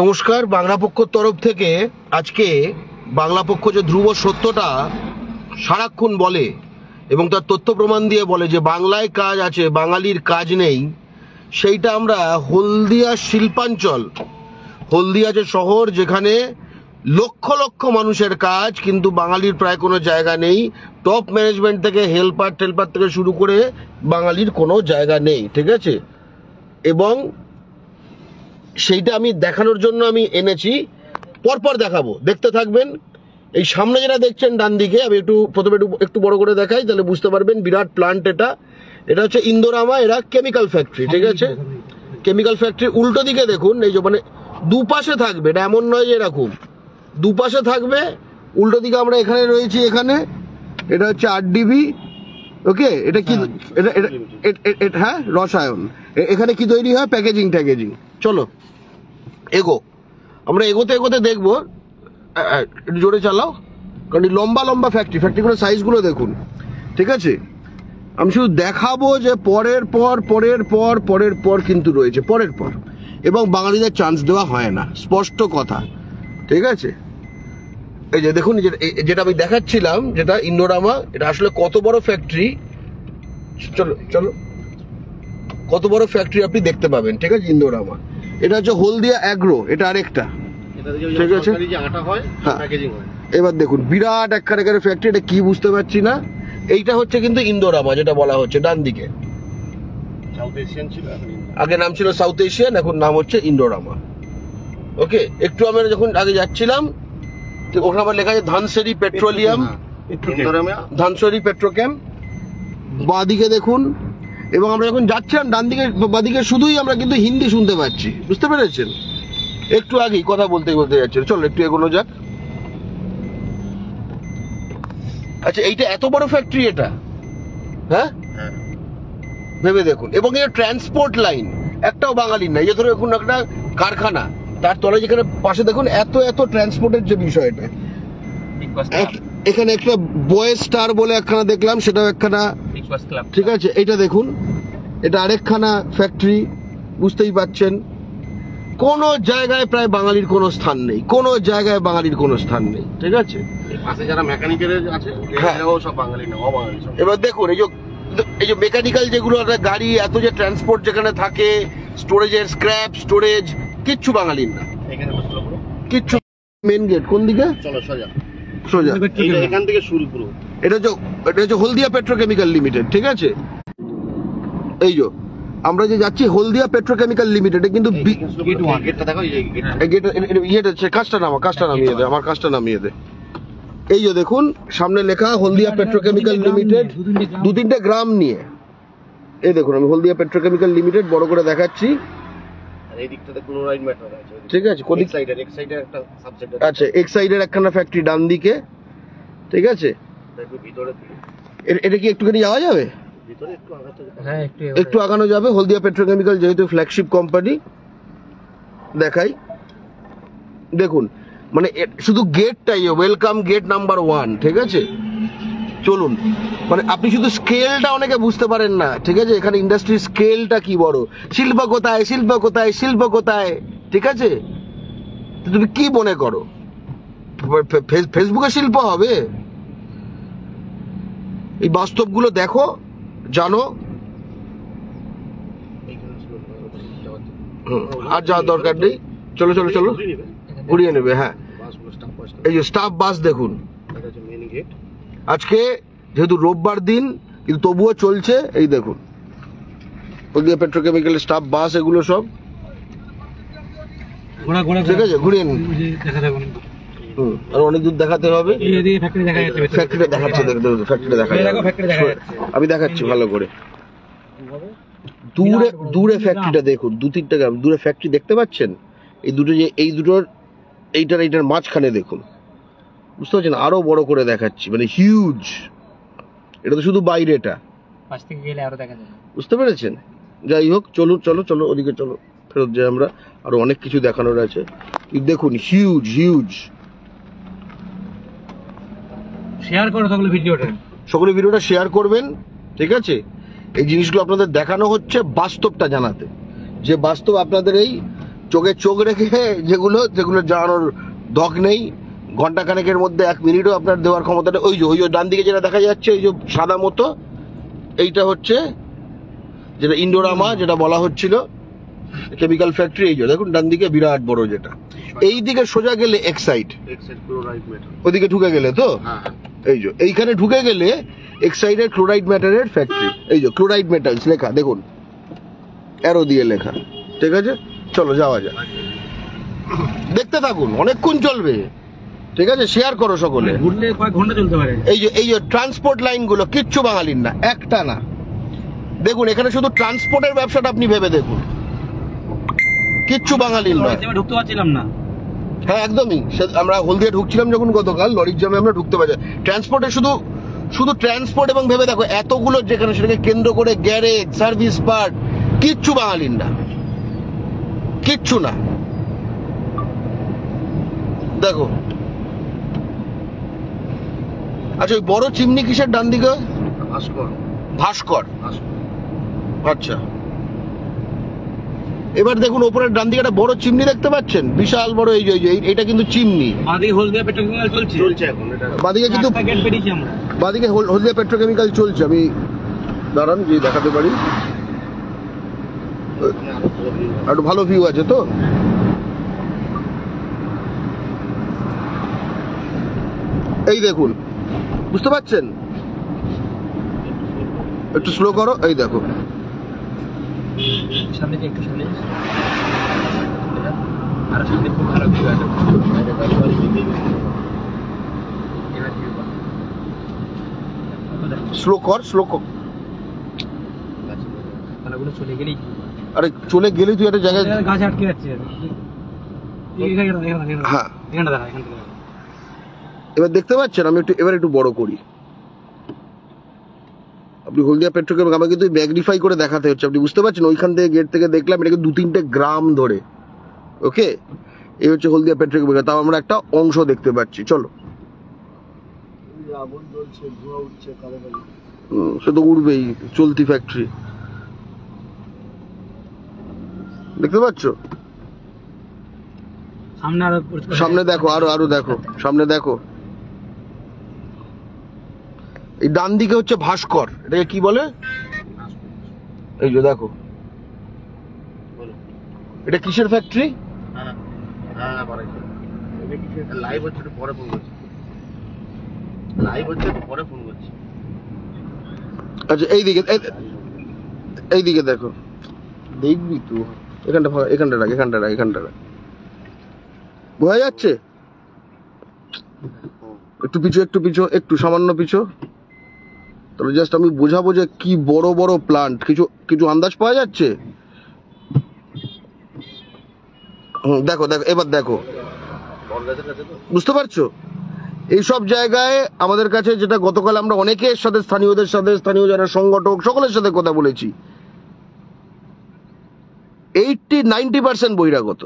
নমস্কার, বাংলা পক্ষর তরফ থেকে আজকে বাংলা পক্ষ যে ধ্রুব সত্যটা সারাক্ষণ বলে এবং তার তথ্য প্রমাণ দিয়ে বলে যে বাংলায় কাজ আছে, বাঙালির কাজ নেই, সেইটা আমরা হলদিয়া শিল্পাঞ্চল, হলদিয়া যে শহর যেখানে লক্ষ লক্ষ মানুষের কাজ কিন্তু বাঙালির প্রায় কোনো জায়গা নেই, টপ ম্যানেজমেন্ট থেকে হেল্পার টেল্পার থেকে শুরু করে বাঙালির কোনো জায়গা নেই, ঠিক আছে। এবং সেইটা আমি দেখানোর জন্য আমি এনেছি, পরপর দেখাবো, দেখতে থাকবেন। এই সামনে যেটা দেখছেন ডান দিকে, আমি প্রথমে একটু বড় করে দেখাই, তাহলে বুঝতে পারবেন বিরাট প্লান্ট। এটা হচ্ছে ইন্দোরামা, এরা কেমিক্যাল ফ্যাক্টরি, ঠিক আছে। কেমিক্যাল ফ্যাক্টরি উল্টো দিকে দেখুন, এই যে মানে দুপাশে থাকবে, এটা এমন নয় যে এরকম দুপাশে থাকবে। উল্টো দিকে আমরা এখানে রয়েছি, এখানে এটা হচ্ছে আরডিবি, ওকে। এটা কি, এটা হ্যাঁ রসায়ন। এখানে কি তৈরি হয়? প্যাকেজিং ট্যাকেজিং। চলো এগো, আমরা এগোতে এগোতে দেখবো। একটু জোরে চালাও, কারণ লম্বা লম্বা ফ্যাক্টরিগুলোর সাইজগুলো দেখুন, ঠিক আছে। আমি শুধু দেখাবো যে পরের পর কিন্তু রয়েছে, পরের পর, এবং বাঙালিদের চান্স দেওয়া হয় না, স্পষ্ট কথা, ঠিক আছে। এই যে দেখুন, যেটা আমি দেখাচ্ছিলাম, যেটা ইন্দোরামা, এটা আসলে কত বড় ফ্যাক্টরি, চলো চলো, কত বড় ফ্যাক্টরি আপনি দেখতে পাবেন, ঠিক আছে। ইন্দোরামা, এটা হচ্ছে হলদিয়া অ্যাগ্রো, এটা আরেকটা, ঠিক আছে। এবার দেখুন বিরাট একখানে ফ্যাক্টরি, এটা কি বুঝতে পারছি না। এইটা হচ্ছে কিন্তু ইন্দোরামা যেটা বলা হচ্ছে ডান দিকে, আগে নাম ছিল সাউথ এশিয়ান, এখন নাম হচ্ছে ইন্দোরামা, ওকে। একটু আমরা যখন আগে যাচ্ছিলাম ওখানে আমার লেখা আছে ধানসেরি পেট্রোলিয়াম, ধানসেরি পেট্রোকেম, বাঁদিকে দেখুন। এবং আমরা যখন যাচ্ছিলাম ডান দিকে বাঁদিকে শুধুই আমরা কিন্তু হিন্দি শুনতে পাচ্ছি, বুঝতে পেরেছেন। একটু আগেই কথা বলতে যাচ্ছিল, চলো একটু এগোনো যাক। আচ্ছা, এইটা এত বড় ফ্যাক্টরি, এটা হ্যাঁ ভেবে দেখুন। এবং এটা ট্রান্সপোর্ট লাইন একটাও বাঙালির নাই। যে ধরো এখন একটা কারখানা, তার তলে যেখানে পাশে দেখুন এত এত ট্রান্সপোর্টের যে বিষয়টা। এখানে একটা বয়েজ স্টার বলে একখানা দেখলাম, সেটাও একখানা, ঠিক আছে। এটা দেখুন, এটা আরেকখানা ফ্যাক্টরি, বুঝতেই পাচ্ছেন। কোনো জায়গায় প্রায় বাঙালির কোনো স্থান নেই, কোনো জায়গায় বাঙালির কোনো স্থান নেই, ঠিক আছে। যারা মেকানিক্যাল আছে সব বাঙালি না, অবাঙালি। এবার দেখুন এই যে মেকানিক্যাল যেগুলো গাড়ি, এত যে ট্রান্সপোর্ট যেখানে থাকে, স্টোরেজের স্ক্র্যাপ স্টোরেজ, কিচ্ছু বাঙালির না, কিচ্ছু। মেন গেট কোন দিকে? চলো সোজা সোজা, এখান থেকে শুরু পুরো। এটা হচ্ছে হলদিয়া পেট্রোকেমিক্যাল লিমিটেড, ঠিক আছে। এই যে আমরা যে যাচ্ছি হলদিয়া পেট্রোকেমিক্যাল লিমিটেড, কিন্তু কাজটা নামিয়ে দে, আমার কাজটা নামিয়ে দে। এই যে দেখুন সামনে লেখা হলদিয়া পেট্রোকেমিক্যাল লিমিটেড, 2-3টে গ্রাম নিয়ে। এই দেখুন আমি হলদিয়া পেট্রোকেমিক্যাল লিমিটেড বড় করে দেখাচ্ছি, ঠিক আছে। আচ্ছা, এক সাইডের একখানা ফ্যাক্টরি ডান দিকে, ঠিক আছে। এটা কি একটুখানি যাওয়া যাবে? একটু আগানো যাবে। হলদিয়া পেট্রোকেমিক্যাল যেহেতু ফ্ল্যাগশিপ কোম্পানি, দেখাই। দেখুন মানে শুধু গেটটাই ওয়েলকাম গেট নাম্বার 1, ঠিক আছে। চলুন, মানে আপনি শুধু স্কেলটা অনেকে বুঝতে পারেন না, ঠিক আছে। এখানে ইন্ডাস্ট্রির স্কেলটা কি বড়, শিল্প কোথায়, শিল্প কোথায়, শিল্প কোথায়, ঠিক আছে। তুমি কি মনে করো ফেসবুকে শিল্প হবে? এই বাস্তবগুলো দেখো, জানো। আর যাওয়ার দরকার নেই, চলো চলো চলো, ঘুরিয়ে নেবে। হ্যাঁ, এই যে স্টাফ বাস দেখুন, আজকে যেহেতু রোববার দিন কিন্তু তবুও চলছে। এই দেখুন হলদিয়া পেট্রোকেমিক্যাল স্টাফ বাস, এগুলো সব, ঠিক আছে। ঘুরিয়ে নিন, আর অনেক দূর দেখাতে হবে। ফ্যাক্টরিটা দেখাচ্ছে, ফ্যাক্টরিটা দেখা যাচ্ছে, আমি দেখাচ্ছি ভালো করে। দূরে দূরে ফ্যাক্টরিটা দেখুন, 2-3টে গ্রাম দূরে ফ্যাক্টরি দেখতে পাচ্ছেন। এই দুটো যে এই দুটোর এইটার মাঝখানে দেখুন, বুঝতে পারছেন। আরো বড় করে দেখাচ্ছি, মানে হিউজ। এটা তো শুধু বাইরেটা, বুঝতে পেরেছেন। যাই হোক, চলো চলো চলো ওদিকে চলো, ফেরত যাই আমরা, আরো অনেক কিছু দেখানোর আছে। দেখুন হিউজ হিউজ। শেয়ার করো সকলে ভিডিওটা শেয়ার করবেন, ঠিক আছে। এই জিনিসগুলো আপনাদের দেখানো হচ্ছে বাস্তবটা জানাতে, যে বাস্তব আপনাদের এই চোখে চোখ রেখে যেগুলো জানানোর দক নেই, ঘন্টা খানেকের মধ্যে 1 মিনিটও আপনার দেওয়ার ক্ষমতাটা। ওই যে ডান দিকে যেটা দেখা যাচ্ছে, এই যে সাদা মতো, এইটা হচ্ছে যেটা ইন্ডোরামা যেটা বলা হচ্ছিল কেমিক্যাল ফ্যাক্টরি। এই যে দেখুন ডান দিকে বিরাট বড়, যেটা এই দিকে সোজা গেলে এক্সাইড, ওইদিকে ঢুকে গেলে তো এই যে এইখানে ঢুকে গেলে এক্সাইডের ক্লোরাইড ম্যাটারের ফ্যাক্টরি। এই যে ক্লোরাইড মেটালস লেখা দেখুন, অ্যারো দিয়ে লেখা। ঠিক আছে, চলো যাওয়া যাক, দেখতে থাকুন, অনেকক্ষণ চলবে। ঠিক আছে, শেয়ার করো সকলে, ঘুরলে কয়েক ঘন্টা চলতে পারে। এই যে ট্রান্সপোর্ট লাইন গুলো কিচ্ছু বাঙালির না, একটা না। দেখুন এখানে শুধু ট্রান্সপোর্টের ব্যবসাটা আপনি ভেবে দেখুন, কিচ্ছু বাঙালির নয়। ঢুকতে পারছিলাম না। হ্যাঁ একদমই, আমরা হলদিয়া ঢুকছিলাম যখন গতকাল, লরির জামে আমরা ঢুকতে পারছি। ট্রান্সপোর্টে শুধু ট্রান্সপোর্ট, এবং ভেবে দেখো এতগুলো যেখানে সেটাকে কেন্দ্র করে গ্যারেজ, সার্ভিস পার্ট, কিচ্ছু বাঙালির না, কিচ্ছু না। দেখো, আচ্ছা ওই বড় চিমনি কিসের ডান দিকে? ভাস্কর। আচ্ছা, এবার দেখুন ওপরের ডান দিকে একটা বড় চিমনি দেখতে পাচ্ছেন, বিশাল বড়। এই যে এটা কিন্তু চিমনি। বাদিকে কিন্তু বাদিকে হলদিয়া পেট্রোকেমিক্যাল চলছে। আমি দাঁড়ান যে দেখাতে পারি, একটু ভালো ভিউ আছে তো। এই দেখুন, বুঝতে পারছেন? একটু স্লো করো, এই দেখো। স্লো কর, স্লো কর। আরে চলে গেলেই তুই একটা জায়গায় গাছে আটকে যাচ্ছে। হ্যাঁ, এবার দেখতে পাচ্ছেন? আমি এবার একটু বড় করি। আপনি হলদিয়া পেট্রোকেমিক্যাল, আমাকে কিন্তু ম্যাগনিফাই করে দেখাতে হচ্ছে, আপনি বুঝতে পারছেন? ওইখান থেকে গেট থেকে দেখলাম এটাকে 2-3টে গ্রাম ধরে। ওকে, এই হচ্ছে হলদিয়া পেট্রোকেমিক্যাল, তাও আমরা একটা অংশ দেখতে পাচ্ছি। চলো, সে তো উঠবেই, চলতি ফ্যাক্টরি দেখতে পাচ্ছ? সামনে দেখো, আরো দেখো, সামনে দেখো। এই ডান দিকে হচ্ছে ভাস্কর, এটাকে কি বলে? এই যে দেখো, এটা কিসের ফ্যাক্টরি? আচ্ছা এইদিকে দেখো, দেখবি তো, এখানটা রাখ, বোঝা যাচ্ছে? একটু পিছু, একটু সামান্য পিছু। তাহলে জাস্ট আমি বোঝাবো যে কি বড় বড় প্লান্ট। কিছু আন্দাজ পাওয়া যাচ্ছে? দেখো, এবার দেখো, বুঝতে পারছো? এইসব জায়গায় আমাদের কাছে, যেটা গতকাল আমরা অনেকের সাথে, স্থানীয় যারা সংগঠক সকলের সাথে কথা বলেছি, 80-90% বহিরাগত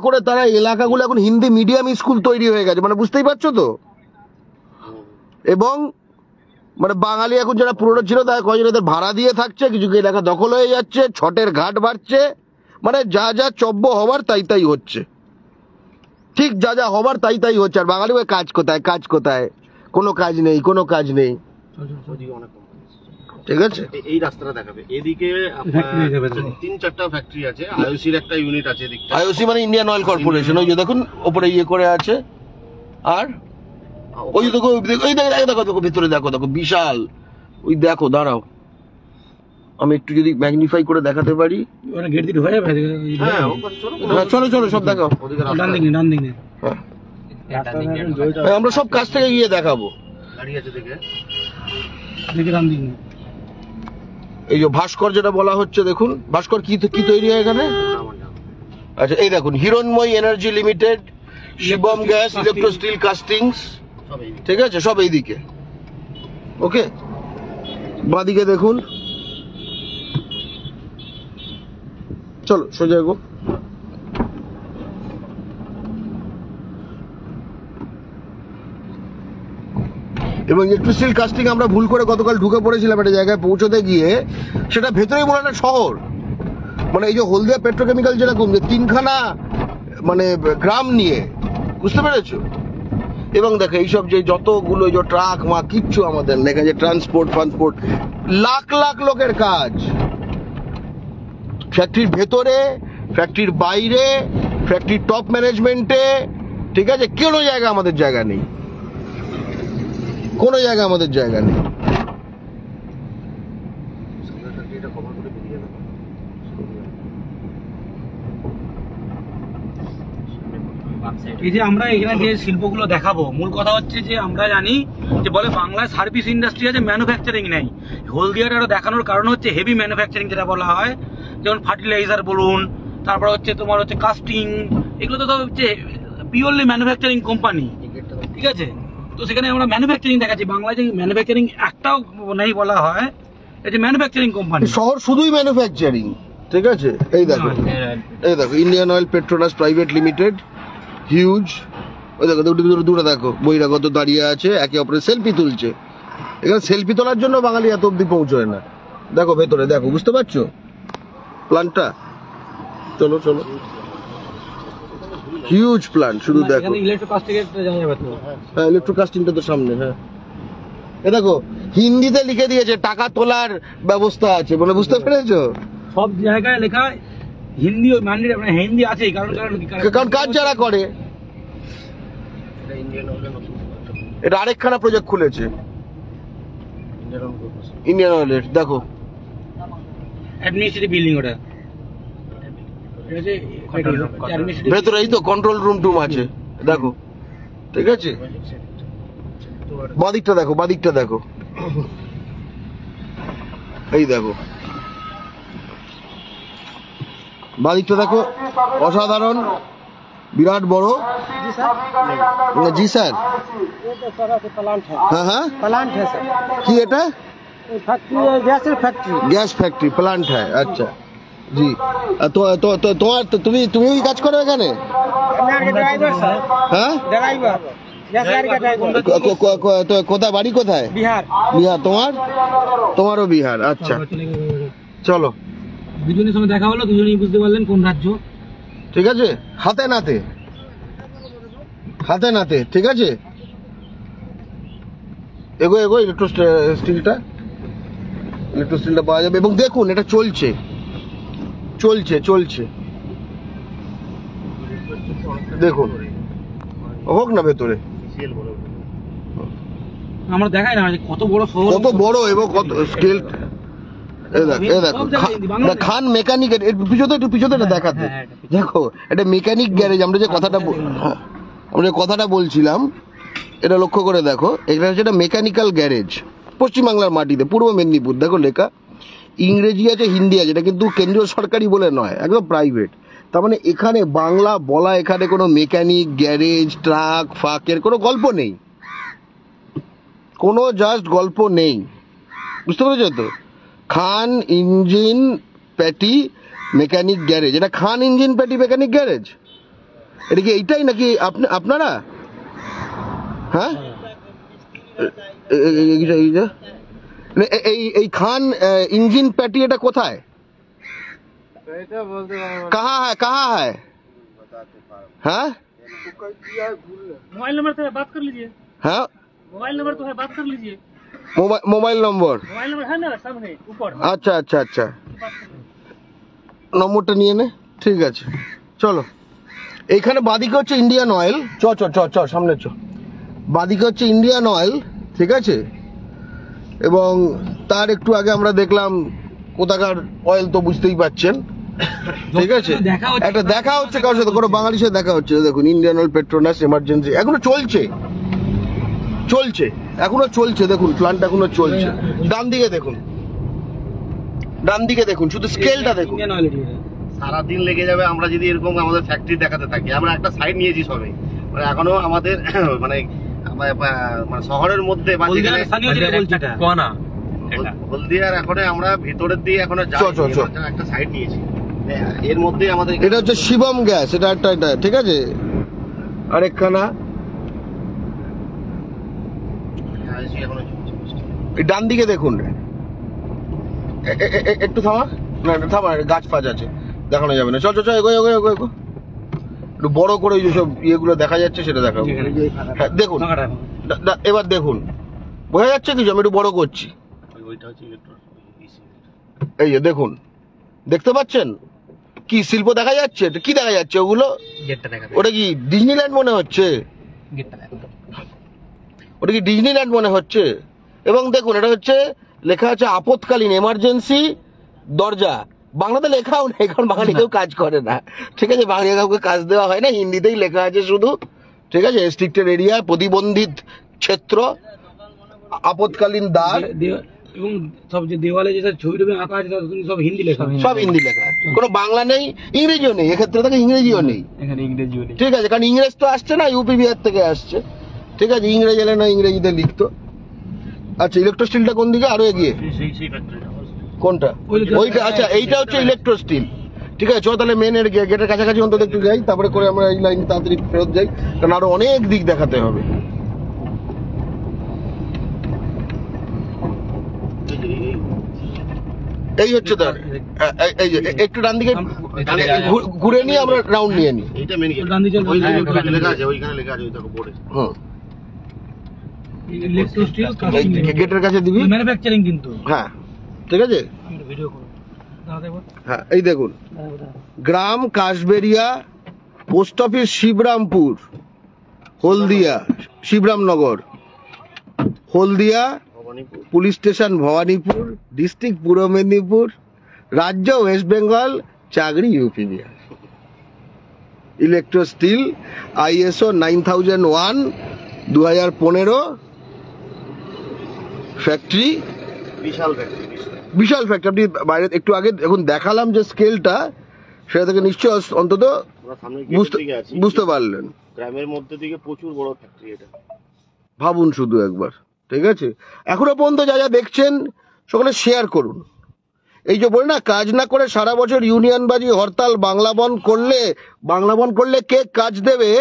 করে তারা এলাকাগুলো এখন হিন্দি মিডিয়াম স্কুল তৈরি হয়ে গেছে, মানে বুঝতেই পারছো তো। এবং মানে বাঙালি এখন যারা পুরনো ছিল তারা কয়েকজন এদের ভাড়া দিয়ে থাকছে, কিছু এলাকা দখল হয়ে যাচ্ছে, ছটের ঘাট বাড়ছে, মানে যা চব্য হবার তাই হচ্ছে, ঠিক যা হবার তাই হচ্ছে। আর বাঙালি কাজ কোথায়? কোনো কাজ নেই। ঠিক আছে, এই রাস্তাটা দেখাবে, এদিকে 3-4টা ফ্যাক্টরি আছে, আইওসির একটা ইউনিট আছে এদিকে। আইওসি মানে ইন্ডিয়ান অয়েল কর্পোরেশন। ওই যে দেখুন ওপরে ইয়ে করে আছে, আর ওই দেখো ভিতরে দেখো, বিশাল। ওই দেখো, দাঁড়াও আমি একটু যদি ম্যাগনিফাই করে দেখাতে পারি। চলো সব দেখাও, আমরা সব কাছ থেকে গিয়ে দেখাবো। এই যে ভাস্কর যেটা বলা হচ্ছে, দেখুন ভাস্কর কি তৈরি হয় এখানে। আচ্ছা এই দেখুন, Hiranmay energy limited, Shivam gas, electro steel castings, ঠিক আছে, সব এইদিকে। ওকে, বাঁদিকে দেখুন, চলো সোজা গো। এবং ইলেকট্রিক কাস্টিং আমরা ভুল করে গতকাল ঢুকে পড়েছিলাম একটা জায়গায়, পৌঁছতে গিয়ে সেটা ভেতরেই মনে একটা শহর, মানে এই যে হলদিয়া পেট্রোকেমিক্যাল যেরকম যে 3খানা মানে গ্রাম নিয়ে, বুঝতে পেরেছো? এবং দেখো এইসব যে যতগুলো যে ট্রাক মা কিচ্ছু আমাদের লেখা যে ট্রান্সপোর্ট লাখ লাখ লোকের কাজ ফ্যাক্টরির ভেতরে, ফ্যাক্টরির বাইরে, ফ্যাক্টরির টপ ম্যানেজমেন্টে, ঠিক আছে? কোনো জায়গা আমাদের জায়গা নেই, কোনো জায়গা আমাদের জায়গা নেই। এই যে আমরা এখানে যে শিল্পগুলো দেখাবো, মূল কথা হচ্ছে যে আমরা জানি যে বলে বাংলায় সার্ভিস ইন্ডাস্ট্রি আছে, ম্যানুফ্যাকচারিং নেই। হলদিয়াটা আরো দেখানোর কারণ হচ্ছে হেভি ম্যানুফ্যাকচারিং যেটা বলা হয়, যেমন ফার্টিলাইজার বলুন, তারপর হচ্ছে তোমার হচ্ছে কাস্টিং, এগুলো তো হচ্ছে পিওরলি ম্যানুফ্যাকচারিং কোম্পানি, ঠিক আছে? তো সেখানে আমরা ম্যানুফ্যাকচারিং দেখাচ্ছি। বাংলায় যে ম্যানুফ্যাকচারিং একটাও নেই বলা হয়, এই যে ম্যানুফ্যাকচারিং কোম্পানি। শহর শুধুই ম্যানুফ্যাকচারিং, ঠিক আছে? এই দেখো, এই দেখো Indian oil Petronas private limited, huge. ওই দেখো দুটো দেখো বহিরাগত দাঁড়িয়ে আছে, একে অপরের সেলফি তুলছে। এখানে সেলফি তোলার জন্য বাঙালি এত অব্দি পৌঁছয় না। দেখো ভেতরে দেখো, বুঝতে পারছো প্ল্যানটা? চলো চলো, হিউজ প্ল্যান্ট, শুধু দেখো। হ্যাঁ, ইলেকট্রোকাস্টিংটা তো সামনে। হ্যাঁ, এ দেখো হিন্দিতে লিখে দিয়েছে টাকা তোলার ব্যবস্থা আছে বলে, বুঝতে পেরেছো? সব জায়গায় লেখা হিন্দি, হিন্দি আছেই, কারণ কাজ যারা করে। এটা আরেকখানা প্রজেক্ট খুলেছে ইন্ডিয়ান অয়েলের, দেখো অ্যাডমিনিস্ট্রেটিভ বিল্ডিং ওটা। ভেতরে এই তো কন্ট্রোল রুম টুম আছে, দেখো, ঠিক আছে? বাদিকটা দেখো, বাদিকটা দেখো, এই দেখো বাদিকটা দেখো, অসাধারণ, বিরাট বড়। জি স্যার। হ্যাঁ হ্যাঁ, प्लांट है सर, কি এটা? फैक्ट्री है, gas factory. Gas factory plant হ্যাঁ, আচ্ছা জি। তো তো তো তোমার তুমি তুমি ওই কাজ করো এখানে? ड्राइवर सर, হ্যাঁ, ड्राइवर, गैस गाड़ी का ड्राइवर। তো কোথায় বাড়ি, কোথায়? बिहार। বিহার। তোমার? তোমারও বিহার, আচ্ছা। চলো, দুজনের সঙ্গে দেখা হলো, দুজনেই বুঝতে পারলেন কোন রাজ্য। ঠিক আছে, হাতে নাতে, হাতে নাতে, ঠিক আছে? এগো এগো, ইলেকট্রো স্টিলটা পাওয়া যাবে। এবং দেখুন এটা চলছে চলছে চলছে, দেখুন হোক না ভেতরে, আমরা দেখাই না যে কত বড় শহর, কত বড় এবং কত স্কেল। দেখো খান মেকানিক, একটু পিছনে এটা দেখাতে। দেখো এটা মেকানিক গ্যারেজ। আমরা যে কথাটা বলছিলাম, এটা লক্ষ্য করে দেখো, এটা হচ্ছে একটা মেকানিক্যাল গ্যারেজ, পশ্চিমবাংলার মাটিতে, পূর্ব মেদিনীপুর। দেখো লেখা ইংরেজি আছে, হিন্দি আছে, এটা কিন্তু কেন্দ্রীয় সরকারি বলে নয়, একদম প্রাইভেট। তার মানে এখানে বাংলা বলা, এখানে কোনো মেকানিক গ্যারেজ ট্রাক ফাঁকের কোনো গল্প নেই, কোনো জাস্ট গল্প নেই, বুঝতে পেরেছো তো? খান ইঞ্জিন প্যাটি মেকানিক গ্যারেজ, এটা খান ইঞ্জিন প্যাটি মেকানিক গ্যারেজ। এটা কি এইটাই নাকি আপনারা? হ্যাঁ, এই খান इंजन पैटी এটা কোথায়? कहाँ है? हाँ, मोबाइल नंबर तो है, बात कर लीजिए। हाँ, मोबाइल नंबर तो है, बात कर लीजिए। मोबाइल नंबर है ना सामने ऊपर। আচ্ছা আচ্ছা আচ্ছা, নম্বরটা নিয়ে নে, ঠিক আছে। চলো, এইখানে বাদিকে হচ্ছে ইন্ডিয়ান অয়েল। চ চ চ চ সামনে চ। বাদিকে হচ্ছে ইন্ডিয়ান অয়েল, ঠিক আছে? এবং তার একটু আগে আমরা দেখলাম কোথাকার অয়েল, তো বুঝতেই পারছেন, ঠিক আছে? একটা দেখা হচ্ছে কারোর সাথে, কোনো বাঙালির সাথে দেখা হচ্ছে। দেখুন ইন্ডিয়ান অয়েল পেট্রোনাস এমার্জেন্সি এখনো চলছে, এখনো চলছে। দেখুন প্ল্যান্ট এখনো চলছে। ডান দিকে দেখুন, ডান দিকে দেখুন, শুধু স্কেলটা দেখুন। সারাদিন লেগে যাবে আমরা যদি এরকম আমাদের ফ্যাক্টরি দেখাতে থাকি। আমরা একটা সাইড নিয়েছি সবে, মানে এখনো আমাদের মানে শহরের মধ্যে বা যেখানে হলদিয়ার এখনো আমরা ভিতরের দিকে এখনো একটা সাইড নিয়েছি, এর মধ্যে আমাদের। এটা হচ্ছে শিবম গ্যাস, এটা একটা, এটা ঠিক আছে? আরেকখানা ডান দিকে দেখুন, একটু থামা, না থামা, গাছ ফাজ আছে। দেখানো যাবে না, চল চল চল, এগো এগো এগো এগো, একটু বড় করে ওই যেসব ইয়েগুলো দেখা যাচ্ছে সেটা দেখাবো। হ্যাঁ দেখুন, এবার দেখুন বোঝা যাচ্ছে কিছু, আমি একটু বড় করছি। ওইটা হচ্ছে ইলেকট্রনিক। এই যে দেখুন, দেখতে পাচ্ছেন কি শিল্প দেখা যাচ্ছে? এটা কি দেখা যাচ্ছে ওগুলো? ওটা কি ডিজনিল্যান্ড মনে হচ্ছে? ওটা কি ডিজনিল্যান্ড মনে হচ্ছে? এবং দেখুন এটা হচ্ছে লেখা আছে আপৎকালীন এমার্জেন্সি দরজা। বাংলাতে লেখাও নেই, কারণ বাঙালি কেউ কাজ করে না, ঠিক আছে, বাঙালি কাউকে কাজ দেওয়া হয় না, হিন্দিতেই লেখা আছে শুধু, ঠিক আছে, রেস্ট্রিক্টেড এরিয়া, প্রতিবন্ধিত ক্ষেত্র, আপৎকালীন দ্বার, এবং সব যে দেওয়ালে যেসব ছবি টবি আঁকা আছে সব হিন্দি লেখা, সব হিন্দি লেখা, কোনো বাংলা নেই, ইংরেজিও নেই, এক্ষেত্রে থেকে ইংরেজিও নেই, এখানে ইংরেজিও নেই, ঠিক আছে, কারণ ইংরেজ তো আসছে না, ইউপি বিহার থেকে আসছে, ঠিক আছে, ইংরেজি এলে না ইংরেজিতে লিখতো। আচ্ছা, ইলেকট্রো স্টিলটা কোন দিকে আরো এগিয়ে? সেই ফ্যাক্টরিটা কোনটা? ওইটা, আচ্ছা এইটা হচ্ছে ইলেকট্রো স্টিল, ঠিক আছে, চল তাহলে মেনের গেটের কাছাকাছি অন্তত একটু যাই, তারপরে করে আমরা এই লাইন তাড়াতাড়ি ফেরত যাই, কারণ আরো অনেক দিক দেখাতে হবে। এই হচ্ছে তার, এই যে একটু ডান দিকে ঘুরে নিয়ে আমরা রাউন্ড নিয়ে নিই। এইটা মেন গেট, গান্ধী চল, ওই লেখা আছে, ওইখানে লেখা আছে, ওই দেখো বোর্ডে। হুম, ইলেকট্রো স্টিল গেটের কাছে দিবি, ম্যানুফ্যাকচারিং কিন্তু, হ্যাঁ ঠিক আছে, ভিডিও করো, হ্যাঁ এই দেখুন, গ্রাম Kashberia, post office Shibrampur, Haldia Shibramnagar, Haldia, Bhabanipur, police station Bhabanipur, district Purba Medinipur, রাজ্য ওয়েস্ট বেঙ্গল, চাকরি UP Bihar. Electro steel ISO 9001 2015 factory, বিশাল ফ্যাক্টরি, বিশাল ফ্যাক্টরি। আপনি বাইরে একটু আগে এখন দেখালাম যে স্কেলটা, সেটা থেকে নিশ্চয় অন্তত আমরা সামনে গেটের দিকে আছি, বুঝতে পারলেন। গ্রামের মধ্যে দিকে প্রচুর বড় ফ্যাক্টরি এটা, ভাবুন শুধু একবার, ঠিক আছে। এখনো পর্যন্ত যা যা দেখছেন সকলে শেয়ার করুন। এই যে বলে না, কাজ না করে সারা বছর ইউনিয়নবাজি হরতাল, বাংলা বন্ধ করলে কে কাজ দেবে,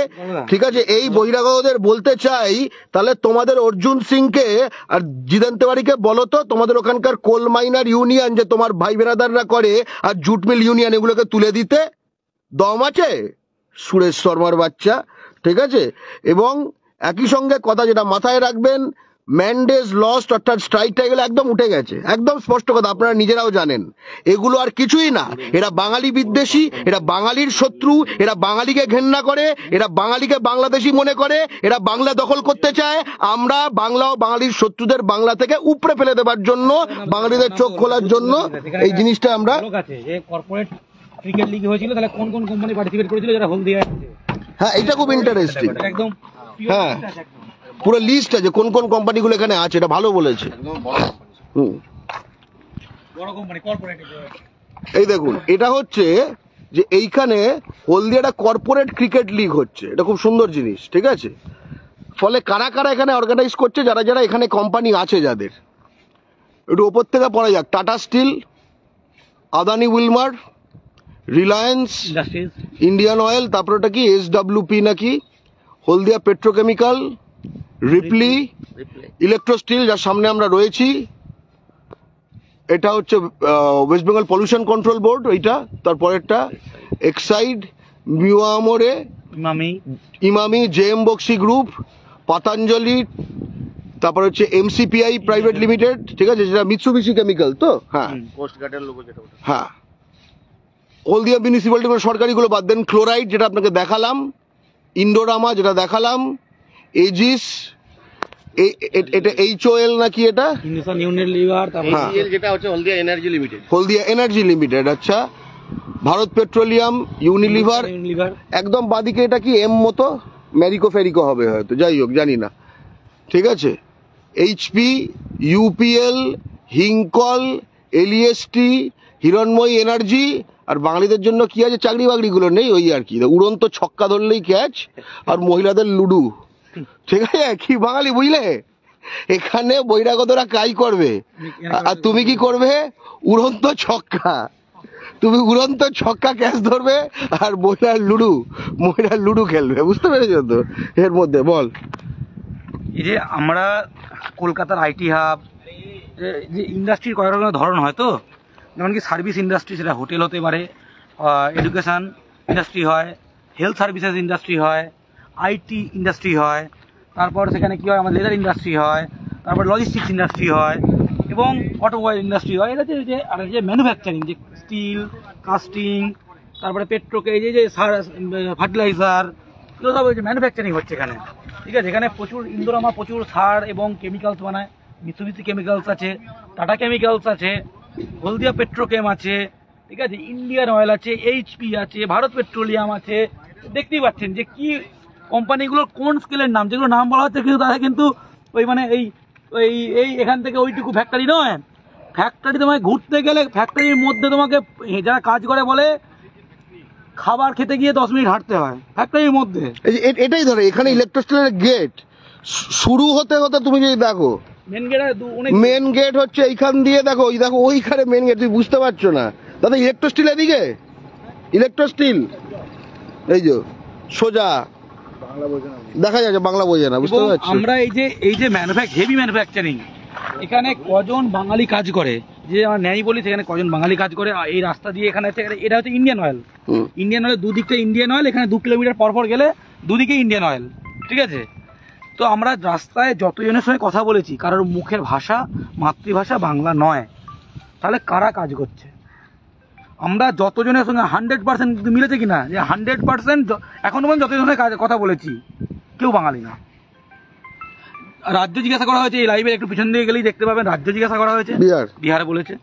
ঠিক আছে, এই বহিরাগতদের বলতে চাই, তাহলে তোমাদের অর্জুন সিংকে আর জিতেন তেওয়ারিকে বলো তো, তোমাদের ওখানকার কোল মাইনার ইউনিয়ন যে তোমার ভাই বেরাদাররা করে, আর জুট মিল ইউনিয়ন, এগুলোকে তুলে দিতে দম আছে? সুরেশ শর্মার বাচ্চা, ঠিক আছে। এবং একই সঙ্গে কথা যেটা মাথায় রাখবেন, ম্যান্ডেজ লস্ট, অর্থাৎ স্ট্রাইকটা এগুলো একদম উঠে গেছে, একদম স্পষ্ট কথা, আপনারা নিজেরাও জানেন। এগুলো আর কিছুই না, এরা বাঙালি বিদ্বেষী, এরা বাঙালির শত্রু, এরা বাঙালিকে ঘেন্না করে, এরা বাঙালিকে বাংলাদেশি মনে করে, এরা বাংলা দখল করতে চায়। আমরা বাংলা ও বাঙালির শত্রুদের বাংলা থেকে উপড়ে ফেলে দেবার জন্য, বাঙালিদের চোখ খোলার জন্য এই জিনিসটা আমরা। কর্পোরেট ক্রিকেট লিগ হয়েছিল, তাহলে কোন কোন কোম্পানি পার্টিসিপেট করেছিল যারা হলদিয়া, হ্যাঁ এটা খুব ইন্টারেস্টিং, একদম হ্যাঁ পুরো লিস্ট আছে কোন কোন কোম্পানিগুলো এখানে আছে, এটা ভালো বলেছে। একদম বড় কোম্পানি, হুম, বড় কোম্পানি কর্পোরেট। এই দেখুন, এটা হচ্ছে যে এইখানে হলদিয়াটা কর্পোরেট ক্রিকেট লিগ হচ্ছে, এটা খুব সুন্দর জিনিস, ঠিক আছে। ফলে কারা কারা এখানে অর্গানাইজ করছে, যারা যারা এখানে কোম্পানি আছে যাদের, একটু ওপর থেকে পড়া যাক। Tata steel, Adani Wilmar, Reliance industries, Indian oil, তারপর ওটা কি SWP নাকি, হলদিয়া পেট্রোকেমিক্যাল, রিপলি, ইলেকট্রো স্টিল যার সামনে আমরা রয়েছি, এটা হচ্ছে West Bengal pollution control board, ওইটা তারপরেরটা, এক্সাইড, মিওয়ামোরে, ইমামি, JM বক্সি গ্রুপ, পাতাঞ্জলি, তারপর হচ্ছে MCPI প্রাইভেট লিমিটেড, ঠিক আছে, যেটা মিৎসুবিশি কেমিক্যাল তো, হ্যাঁ কোস্ট গার্ডের লোগো যেটা, হ্যাঁ। হলদিয়া মিউনিসিপ্যালিটি সরকারিগুলো বাদ দেন, ক্লোরাইড যেটা আপনাকে দেখালাম, ইন্ডোরামা যেটা দেখালাম, এজিস, এটা HOL নাকি, এটা হিন্দুস্তান ইউনিলিভার, হ্যাঁ। HCL যেটা হচ্ছে হলদিয়া এনার্জি লিমিটেড, হলদিয়া এনার্জি লিমিটেড, আচ্ছা, ভারত পেট্রোলিয়াম, ইউনিলিভার, একদম বাদিকে এটা কি এম মতো, ম্যারিকো ফেরিকো হবে হয়তো, যাই হোক জানি না, ঠিক আছে, HP, UPL, হিংকল, LEST, হিরণময়ী এনার্জি। আর বাঙালিদের জন্য কি আছে, চাকরি বাকরিগুলো নেই, ওই আর কি, উড়ন্ত ছক্কা ধরলেই ক্যাচ, আর মহিলাদের লুডু, ঠিক আছে, কি বাঙালি বুঝলে, এখানে বহিরাগতরা কাজ করবে, আর তুমি কি করবে, উড়ন্ত ছক্কা, তুমি উড়ন্ত ছক্কা ক্যাচ ধরবে, আর মহিলার লুডু খেলবে, বুঝতে পেরেছো তো। এর মধ্যে বল, এই যে আমরা কলকাতার আইটি হাব, যে ইন্ডাস্ট্রির কয়েক রকমের ধরন হয় তো, যেমন কি সার্ভিস ইন্ডাস্ট্রি, সেটা হোটেল হতে পারে, এডুকেশন ইন্ডাস্ট্রি হয়, হেলথ সার্ভিসেস ইন্ডাস্ট্রি হয়, আইটি ইন্ডাস্ট্রি হয়, তারপর সেখানে কী হয়, আমাদের লেদার ইন্ডাস্ট্রি হয়, তারপর লজিস্টিক্স ইন্ডাস্ট্রি হয় এবং অটোমোবাইল ইন্ডাস্ট্রি হয়। এটা যে আর যে ম্যানুফ্যাকচারিং, যে স্টিল, কাস্টিং, তারপরে পেট্রোকে এই যে ফার্টিলাইজার, এগুলো সব যে ম্যানুফ্যাকচারিং হচ্ছে এখানে, ঠিক আছে। এখানে প্রচুর ইন্দোরামা প্রচুর সার এবং কেমিক্যালস বানায়, মিৎসুবিশি কেমিক্যালস আছে, টাটা কেমিক্যালস আছে, হলদিয়া পেট্রোকেম আছে, ঠিক আছে, ইন্ডিয়ান অয়েল আছে, এইচপি আছে, ভারত পেট্রোলিয়াম আছে। দেখতেই পাচ্ছেন যে কি কোম্পানিগুলোর কোন স্কেলের নাম, যেগুলো নাম বলা হচ্ছে কিন্তু তারা কিন্তু ওই মানে এই এই এখান থেকে ওইটুকু ফ্যাক্টরি নয়। ফ্যাক্টরি তোমায় ঘুরতে গেলে ফ্যাক্টরির মধ্যে তোমাকে যারা কাজ করে বলে খাবার খেতে গিয়ে 10 মিনিট হাঁটতে হয় ফ্যাক্টরির মধ্যে। এটাই ধরে এখানে ইলেকট্রোস্টিলের গেট শুরু হতে হতে তুমি যদি দেখো মেন গেট হচ্ছে এইখান দিয়ে, দেখো ওই দেখো ওইখানে মেন গেট, তুমি বুঝতে পারছো না দাদা। ইলেকট্রোস্টিল এদিকে, ইলেকট্রোস্টিল এই যে সোজা দেখা যাচ্ছে, বাংলা বোঝে না, বুঝতে পারছো। আমরা এই যে হেভি ম্যানুফ্যাকচারিং, এখানে কজন বাঙালি কাজ করে, যে আমার ন্যায় বলি সেখানে কজন বাঙালি কাজ করে। এই রাস্তা দিয়ে এখানে হচ্ছে, এটা হচ্ছে ইন্ডিয়ান অয়েল। ইন্ডিয়ান অয়েল দুদিকটা ইন্ডিয়ান অয়েল, এখানে 2 কিলোমিটার পর গেলে দুদিকে ইন্ডিয়ান অয়েল, ঠিক আছে। তো আমরা রাস্তায় যতজনের সঙ্গে কথা বলেছি, কারোর মুখের ভাষা মাতৃভাষা বাংলা নয়, তাহলে কারা কাজ করছে? আমরা যতজনের সঙ্গে 100% মিলেছে কিনা, যে 100% এখনো পর্যন্ত যতজনের কথা বলেছি কেউ বাঙালি না। রাজ্য জিজ্ঞাসা করা হয়েছে, এই লাইভে একটু পিছন দিয়ে গেলেই দেখতে পাবেন, রাজ্য জিজ্ঞাসা করা হয়েছে, বিহারে বলেছে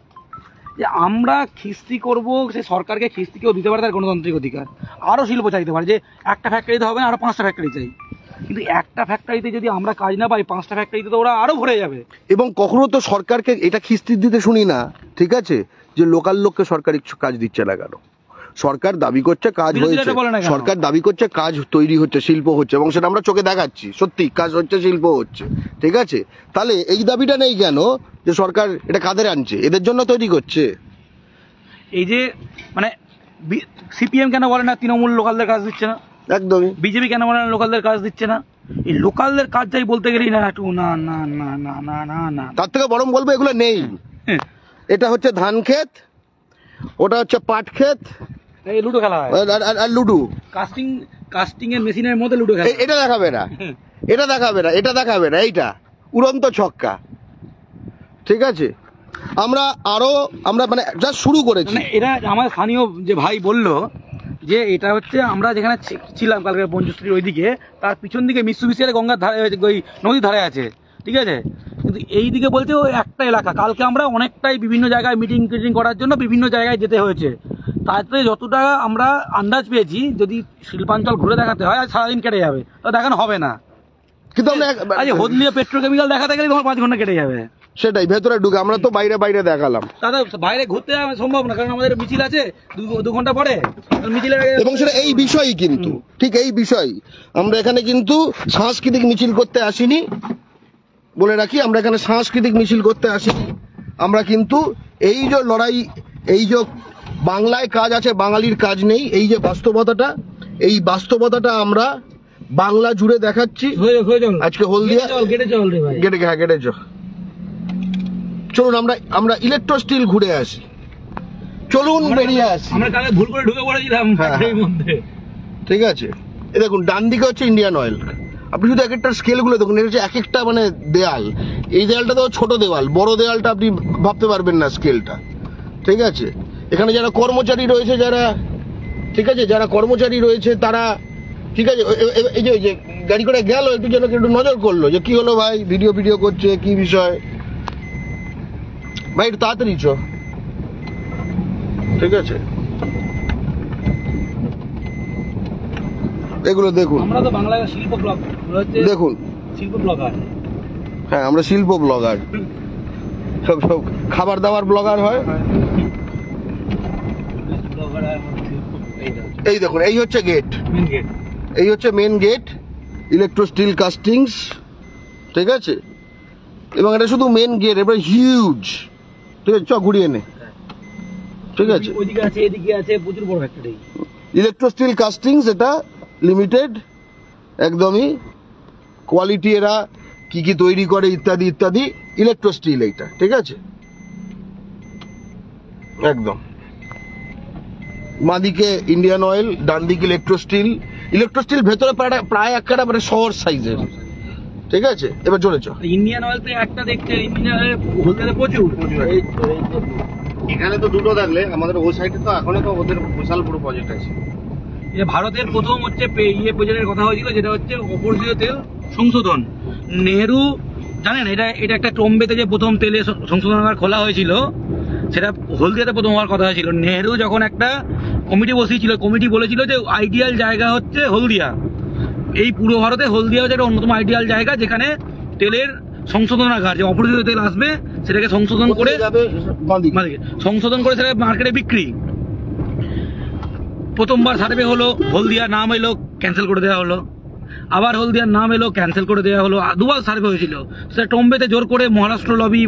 যে আমরা খিস্তি করব, সে সরকারকে খিস্তি কেউ দিতে পারে, তার গণতান্ত্রিক অধিকার। আরও শিল্প চাইতে পারে, যে একটা ফ্যাক্টরিতে হবে না, আরও 5টা ফ্যাক্টরি চাই। কিন্তু একটা ফ্যাক্টরিতে যদি আমরা কাজ না পাই, 5টা ফ্যাক্টরিতে তো ওরা আরও ভরে যাবে। এবং কখনো তো সরকারকে এটা খিস্তি দিতে শুনি না, ঠিক আছে, যে লোকাল লোককে সরকার কাজ দিচ্ছে না কেন? সরকার দাবি করছে কাজ হয়েছে, সরকার দাবি করছে কাজ তৈরি হচ্ছে, শিল্প হচ্ছে, এবং সেটা আমরা চোখে দেখাচ্ছি, সত্যি কাজ হচ্ছে, শিল্প হচ্ছে, ঠিক আছে। তাহলে এই দাবিটা নেই কেন যে সরকার এটা কাদের আনছে, এদের জন্য তৈরি করছে? এই যে মানে সিপিএম কেন বলে না তৃণমূল লোকালদের কাজ দিচ্ছে না, একদমই বিজেপি কেন বলে না লোকালদের কাজ দিচ্ছে না? এই লোকালদের কাজ যাই বলতে গেলেই না একটু না না না না না না না, তার থেকে বরং বলবো এগুলো নেই। এটা হচ্ছে ধান ক্ষেত, ওটা হচ্ছে পাট ক্ষেত, এই লুডো খেলা হয়, আর লুডু কাস্টিং এর মেশিনের মধ্যে লুডো খেলা। এটা দেখাবে না, এটা দেখাবে না, এটা দেখাবে না, এইটা উড়ন্ত ছক্কা, ঠিক আছে। আমরা মানে যা শুরু করেছি, মানে এটা আমার স্থানীয় যে ভাই বললো যে এটা হচ্ছে আমরা যেখানে ছিলাম কালকে পঞ্চশ্রীর ওইদিকে, তার পিছন দিকে মিৎসুবিশি গঙ্গার ধারে, ওই নদীর ধারে আছে, ঠিক আছে। কিন্তু এই দিকে বলছে ওই একটা এলাকা। কালকে আমরা অনেকটাই বিভিন্ন জায়গায় মিটিং করার জন্য বিভিন্ন জায়গায় যেতে হয়েছে। তাতে যতটা আমরা আন্দাজ পেয়েছি, যদি শিল্পাঞ্চল ঘুরে দেখাতে হয়, আজ সারাদিন কেটে যাবে, তো দেখানো হবে না। কিন্তু আমরা হলদিয়া পেট্রোকেমিক্যাল দেখাতে গেলে তোমার 5 ঘন্টা কেটে যাবে। সেটাই ভেতরে ঢুকে, আমরা তো বাইরে বাইরে দেখালাম, দাদা বাইরে ঘুরতে যাওয়া সম্ভব না, কারণ আমাদের মিছিল আছে 2 ঘন্টা পরে মিছিলের। এবং সেটা এই বিষয়ই কিন্তু ঠিক এই বিষয়, আমরা এখানে কিন্তু সাংস্কৃতিক মিছিল করতে আসিনি, বলে রাখি, আমরা এখানে সাংস্কৃতিক মিছিল করতে আসিনি। আমরা কিন্তু এই যে লড়াই, এই যে বাংলায় কাজ আছে বাঙালির কাজ নেই, এই যে বাস্তবতাটা, এই বাস্তবতাটা আমরা বাংলা জুড়ে দেখাচ্ছি। আজকে হলদিয়া গেটে চলুন আমরা ইলেকট্রোস্টিল ঘুরে আসি, চলুন বেরিয়ে আসি। আমরা কালকে ভুল করে ঢুকে পড়েছিলাম ফ্যাক্টরির মধ্যে, ঠিক আছে। এই দেখুন ডান দিকে হচ্ছে ইন্ডিয়ান অয়েল, আপনি শুধু এক একটা স্কেলগুলো দেখুন, এটা হচ্ছে এক একটা মানে দেয়াল। এই দেয়ালটা তো ছোট দেওয়াল, বড় দেয়ালটা আপনি ভাবতে পারবেন না স্কেলটা, ঠিক আছে। এখানে যারা কর্মচারী রয়েছে, যারা ঠিক আছে, যারা কর্মচারী রয়েছে তারা ঠিক আছে, এই যে গাড়ি করে গেল, একটু যেন একটু নজর করলো যে কি হলো ভাই, ভিডিও করছে, কি বিষয় ভাই, একটু তাড়াতাড়ি চ, ঠিক আছে। এগুলো দেখুন, আমরা তো বাংলায় শিল্প ব্লগ দেখুন, শিল্প ব্লগার, হ্যাঁ আমরা শিল্প ব্লগার, সব খাবার দাবার ব্লগার হয়। এই দেখুন, এই হচ্ছে গেট, এই হচ্ছে মেন গেট, ইলেকট্রোস্টিল কাস্টিংস, ঠিক আছে। এবং এটা শুধু মেন গেট, এবার হিউজ, ঠিক আছে, চ ঘুরিয়ে নে, ঠিক আছে। ওইদিকে আছে, এদিকে আছে, প্রচুর বড় ফ্যাক্টরি। ইলেকট্রোস্টিল কাস্টিংস এটা লিমিটেড, একদমই কোয়ালিটি, এরা কি কি তৈরি করে ইত্যাদি ইত্যাদি, ইলেকট্রোস্টিল এইটা, ঠিক আছে, একদম। মাদিকে ইন্ডিয়ান অয়েল, ডান দিকে ইলেকট্রোস্টিল। ইলেকট্রোস্টিল ভেতরে প্রায় একটা মানে শহর সাইজের, ঠিক আছে। এবার চলে চ। ইন্ডিয়ান অয়েল তো একটা দেখছে, ইন্ডিয়ান অয়েল হলদিয়াতে প্রচুর। এখানে তো দুটো থাকলে আমাদের ওই সাইডে তো এখনো তো ওদের বিশাল বড় প্রজেক্ট আছে। যে ভারতের প্রথম হচ্ছে প্রজেক্টের কথা হয়েছিল, যেটা হচ্ছে অপরিশোধিত তেল সংশোধন। নেহেরু জানেন, এটা একটা ট্রম্বেতে যে প্রথম তেলে সংশোধনাগার খোলা হয়েছিল, সেটা হলদিয়াতে প্রথম হওয়ার কথা হয়েছিল। নেহেরু যখন একটা কমিটি বসিয়েছিল, কমিটি বলেছিল যে আইডিয়াল জায়গা হচ্ছে হলদিয়া। এই পুরো ভারতে হলদিয়া হচ্ছে একটা অন্যতম আইডিয়াল জায়গা, যেখানে তেলের সংশোধনাগার, যে অপরিশোধিত তেল আসবে সেটাকে সংশোধন করে সেটা মার্কেটে বিক্রি। প্রথমবার সার্ভে হলো, হলদিয়ার নাম এলো, ক্যান্সেল করে দেওয়া হলো। আবার হলদিয়ার নাম এলো, ক্যান্সেল করে দেওয়া হলো। দুবার সার্ভে হয়েছিল। সেটা টম্বেতে জোর করে মহারাষ্ট্র লবি,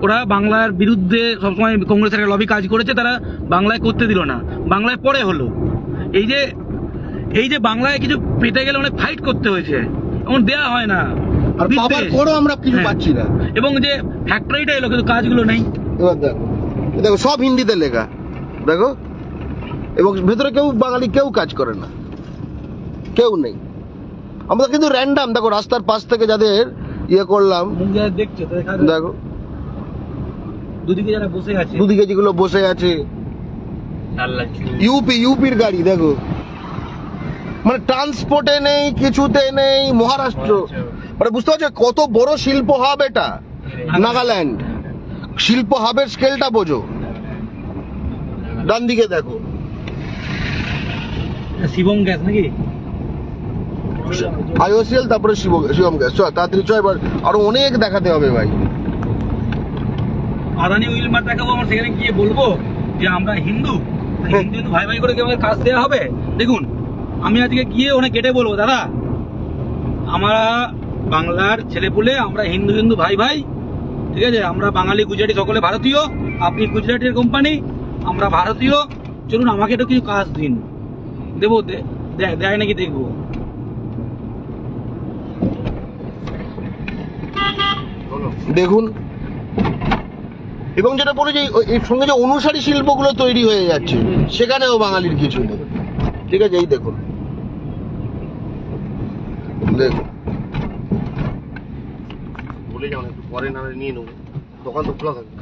ওরা বাংলার বিরুদ্ধে সবসময় কংগ্রেসের একটা লবি কাজ করেছে, তারা বাংলায় করতে দিল না। বাংলায় পরে হলো। এই যে বাংলায় কিছু পেতে গেলে অনেক ফাইট করতে হয়েছে, এমন দেয়া হয় না। আর পাওয়ার পরও আমরা কিছু পাচ্ছি না। এবং যে ফ্যাক্টরিটা এলো, কিন্তু কাজগুলো নেই। এবার দেখো, দেখো সব হিন্দিতে লেখা, দেখো। এবং ভেতরে কেউ বাঙালি কেউ কাজ করে না, কেউ নেই। আমরা কিন্তু র্যান্ডাম, দেখো রাস্তার পাশ থেকে যাদের ইয়ে করলাম, দেখছো দেখো দুদিকে যারা বসে আছে, দুদিকে যেগুলো বসে আছে, ইউপির গাড়ি দেখো, মানে ট্রান্সপোর্টে নেই, কিছুতে নেই। মহারাষ্ট্র, মানে বুঝতে পারছো কত বড় শিল্প হাব এটা। নাগাল্যান্ড শিল্প হাবের স্কেলটা বোঝো। ডান দিকে দেখো, শিবম গ্যাস নাকি আইওসিএল, তারপরে শিবম গ্যাস। চল তাড়াতাড়ি চল, এবার আরো অনেক দেখাতে হবে ভাই। আদানি উইল মার্ট দেখাবো, আমরা সেখানে গিয়ে বলবো যে আমরা হিন্দু হিন্দু ভাই ভাই করে কি আমাদের কাজ দেওয়া হবে? দেখুন, আমি আজকে গিয়ে ওখানে কেটে বলবো, দাদা আমরা বাংলার ছেলেপুলে, আমরা হিন্দু হিন্দু ভাই ভাই, ঠিক আছে। আমরা বাঙালি গুজরাটি সকলে ভারতীয়, আপনি গুজরাটের কোম্পানি, আমরা ভারতীয়, চলুন আমাকে একটু কিছু কাজ দিন। দেবো, দেয় নাকি দেখবো। দেখুন, এবং যেটা বলে যে এর সঙ্গে যে অনুসারী শিল্পগুলো তৈরি হয়ে যাচ্ছে, সেখানেও বাঙালির কিছু নেই, ঠিক আছে। এই দেখুন, দেখুন বলে যাও, একটু পরে না নিয়ে নেবো, দোকান তো খোলা থাকবে।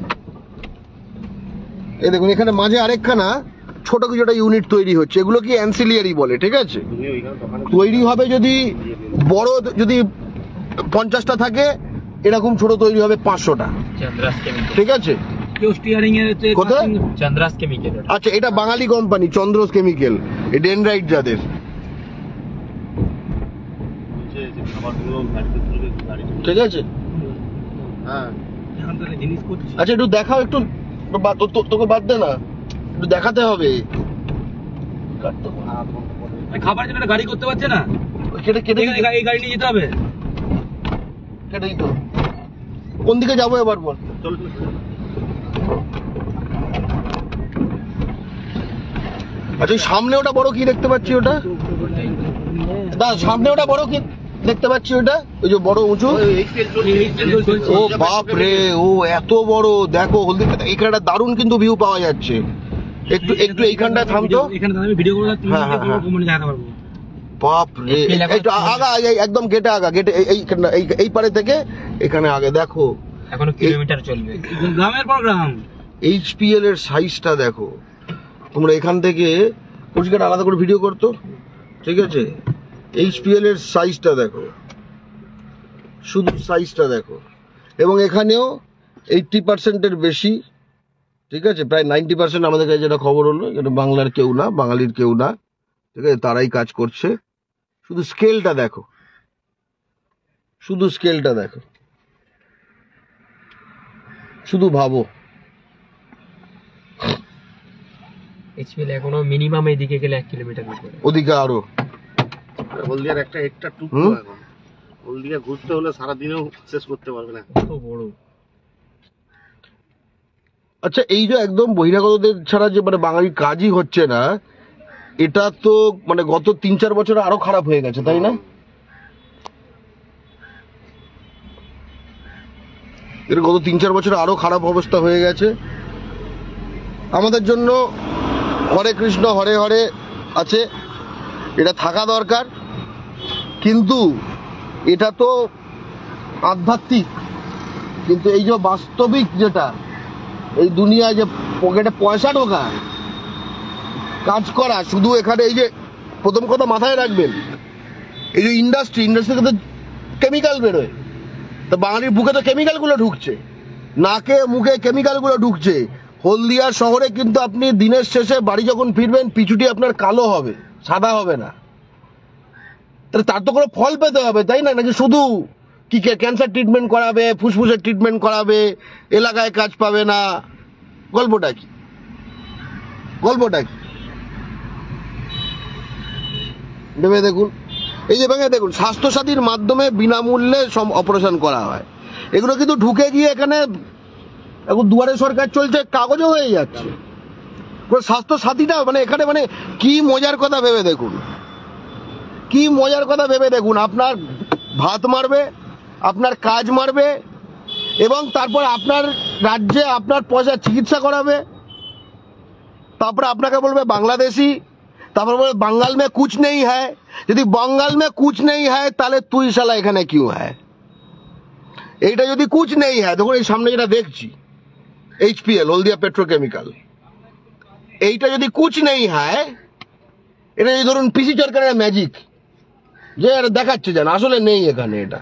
এই দেখুন, এখানে মাঝে আরেকখানা ছোট কিছু একটা ইউনিট তৈরি হচ্ছে, এগুলো কি অ্যান্সিলিয়ারি বলে, ঠিক আছে। তুমি ওইখানে দোকানে তৈরি হবে যদি বড়, যদি 50টা থাকে, এরকম ছোট তৈরি হবে 500টা, ঠিক আছে। কেউ স্টিয়ারিং এর কোথায়? চন্দ্রাস কেমিক্যাল। আচ্ছা, এটা বাঙালি কোম্পানি চন্দ্রস কেমিক্যাল, এই ডেনরাইট যাদের, বলছে যে খাবারগুলো গাড়িতে তুলবে, গাড়িতে ঠিক আছে। হ্যাঁ এখন তাহলে জিনিস করছি। আচ্ছা, একটু দেখাও, একটু তোকে বাদ দে না, একটু দেখাতে হবে। খাবার জন্য একটা গাড়ি করতে পারছে না, কেটে কেটে এই গাড়ি নিয়ে যেতে হবে। কেটেই তো। কোন দিকে যাবো এবার বল? চল। আচ্ছা, ওই সামনে ওটা বড় কি দেখতে পাচ্ছি, ওটা দা সামনে ওটা বড় কি দেখতে পাচ্ছি, ওটা ওই যে বড় উঁচু। ও বাপ রে, ও এত বড়! দেখো হলদিয়া, এখানে একটা দারুণ কিন্তু ভিউ পাওয়া যাচ্ছে। একটু একটু এইখানটায় থামতো, এখানে আমি ভিডিও করে হ্যাঁ, হ্যাঁ, হ্যাঁ। দেখাতে পারবো। বাপ রে, একটু আগা, একদম গেটে আগা, গেটে এই পারে থেকে এখানে আগে দেখো, এখনো কিলোমিটার চলবে, গ্রামের পর গ্রাম। এইচপিএল এর সাইজটা দেখো তোমরা। এখান থেকে পরিষ্কার আলাদা করে ভিডিও করতো, ঠিক আছে। এইচপিএল এর সাইজটা দেখো, শুধু সাইজটা দেখো। এবং এখানেও 80%-এর বেশি, ঠিক আছে, প্রায় 90% আমাদের কাছে যেটা খবর হলো, এটা বাংলার কেউ না, বাঙালির কেউ না, ঠিক আছে, তারাই কাজ করছে। শুধু স্কেলটা দেখো, শুধু স্কেলটা দেখো, শুধু ভাবো। এইচপিএল এখনো মিনিমাম এদিকে গেলে 1 কিলোমিটার ওদিকে আরো। হলদিয়ার একটা টুকরো, এখন হলদিয়া ঘুরতে হলে সারাদিনেও শেষ করতে পারবে না, কত বড়। আচ্ছা, এই যে একদম বহিরাগতদের ছাড়া যে মানে বাঙালির কাজই হচ্ছে না, এটা তো মানে গত 3-4 বছরে আরো খারাপ হয়ে গেছে, তাই না? এটা গত 3-4 বছরে আরো খারাপ অবস্থা হয়ে গেছে। আমাদের জন্য হরে কৃষ্ণ হরে হরে আছে, এটা থাকা দরকার, কিন্তু এটা তো আধ্যাত্মিক। কিন্তু এই যে বাস্তবিক যেটা এই দুনিয়ায় যে পকেটে পয়সা ঢোকা, কাজ করা, শুধু এখানে এই যে প্রথম কথা মাথায় রাখবেন, এই যে ইন্ডাস্ট্রি থেকে কেমিক্যাল বেরোয়, তো বাঙালির বুকে তো কেমিক্যালগুলো ঢুকছে, নাকে মুখে কেমিক্যালগুলো ঢুকছে। হলদিয়া শহরে কিন্তু আপনি দিনের শেষে বাড়ি যখন ফিরবেন পিছুটি আপনার কালো হবে, সাদা হবে না। তাহলে তার তো কোনো ফল পেতে হবে, তাই না? নাকি শুধু কি ক্যান্সার ট্রিটমেন্ট করাবে, ফুসফুসের ট্রিটমেন্ট করাবে, এলাকায় কাজ পাবে না? গল্পটা কি? গল্পটা কি ভেবে দেখুন। এই যে ভেঙে দেখুন, স্বাস্থ্যসাথীর মাধ্যমে বিনামূল্যে অপারেশন করা হয়। এগুলো কিন্তু ঢুকে গিয়ে এখানে এখন দুয়ারে সরকার চলছে, কাগজও হয়ে যাচ্ছে। স্বাস্থ্যসাথীটা মানে এখানে মানে কি মজার কথা ভেবে দেখুন, কি মজার কথা ভেবে দেখুন। আপনার ভাত মারবে, আপনার কাজ মারবে, এবং তারপর আপনার রাজ্যে আপনার পয়সা চিকিৎসা করাবে। তারপরে আপনাকে বলবে বাংলাদেশি, তারপর বলবে বাঙ্গাল মে কুছ নেই হ্যায়। যদি বাঙ্গাল মে কুছ নেই হ্যায় তাহলে তুই শালা এখানে কিউ হ্যায়? এইটা যদি কুছ নেই হ্যায়, দেখুন এই সামনে যেটা দেখছি HPL হলদিয়া পেট্রোকেমিক্যাল, এইটা যদি কুছ নেই হ্যায়, এটা যদি ধরুন পিসি সরকারের ম্যাজিক যে দেখাচ্ছে যেন আসলে নেই এখানে। এটা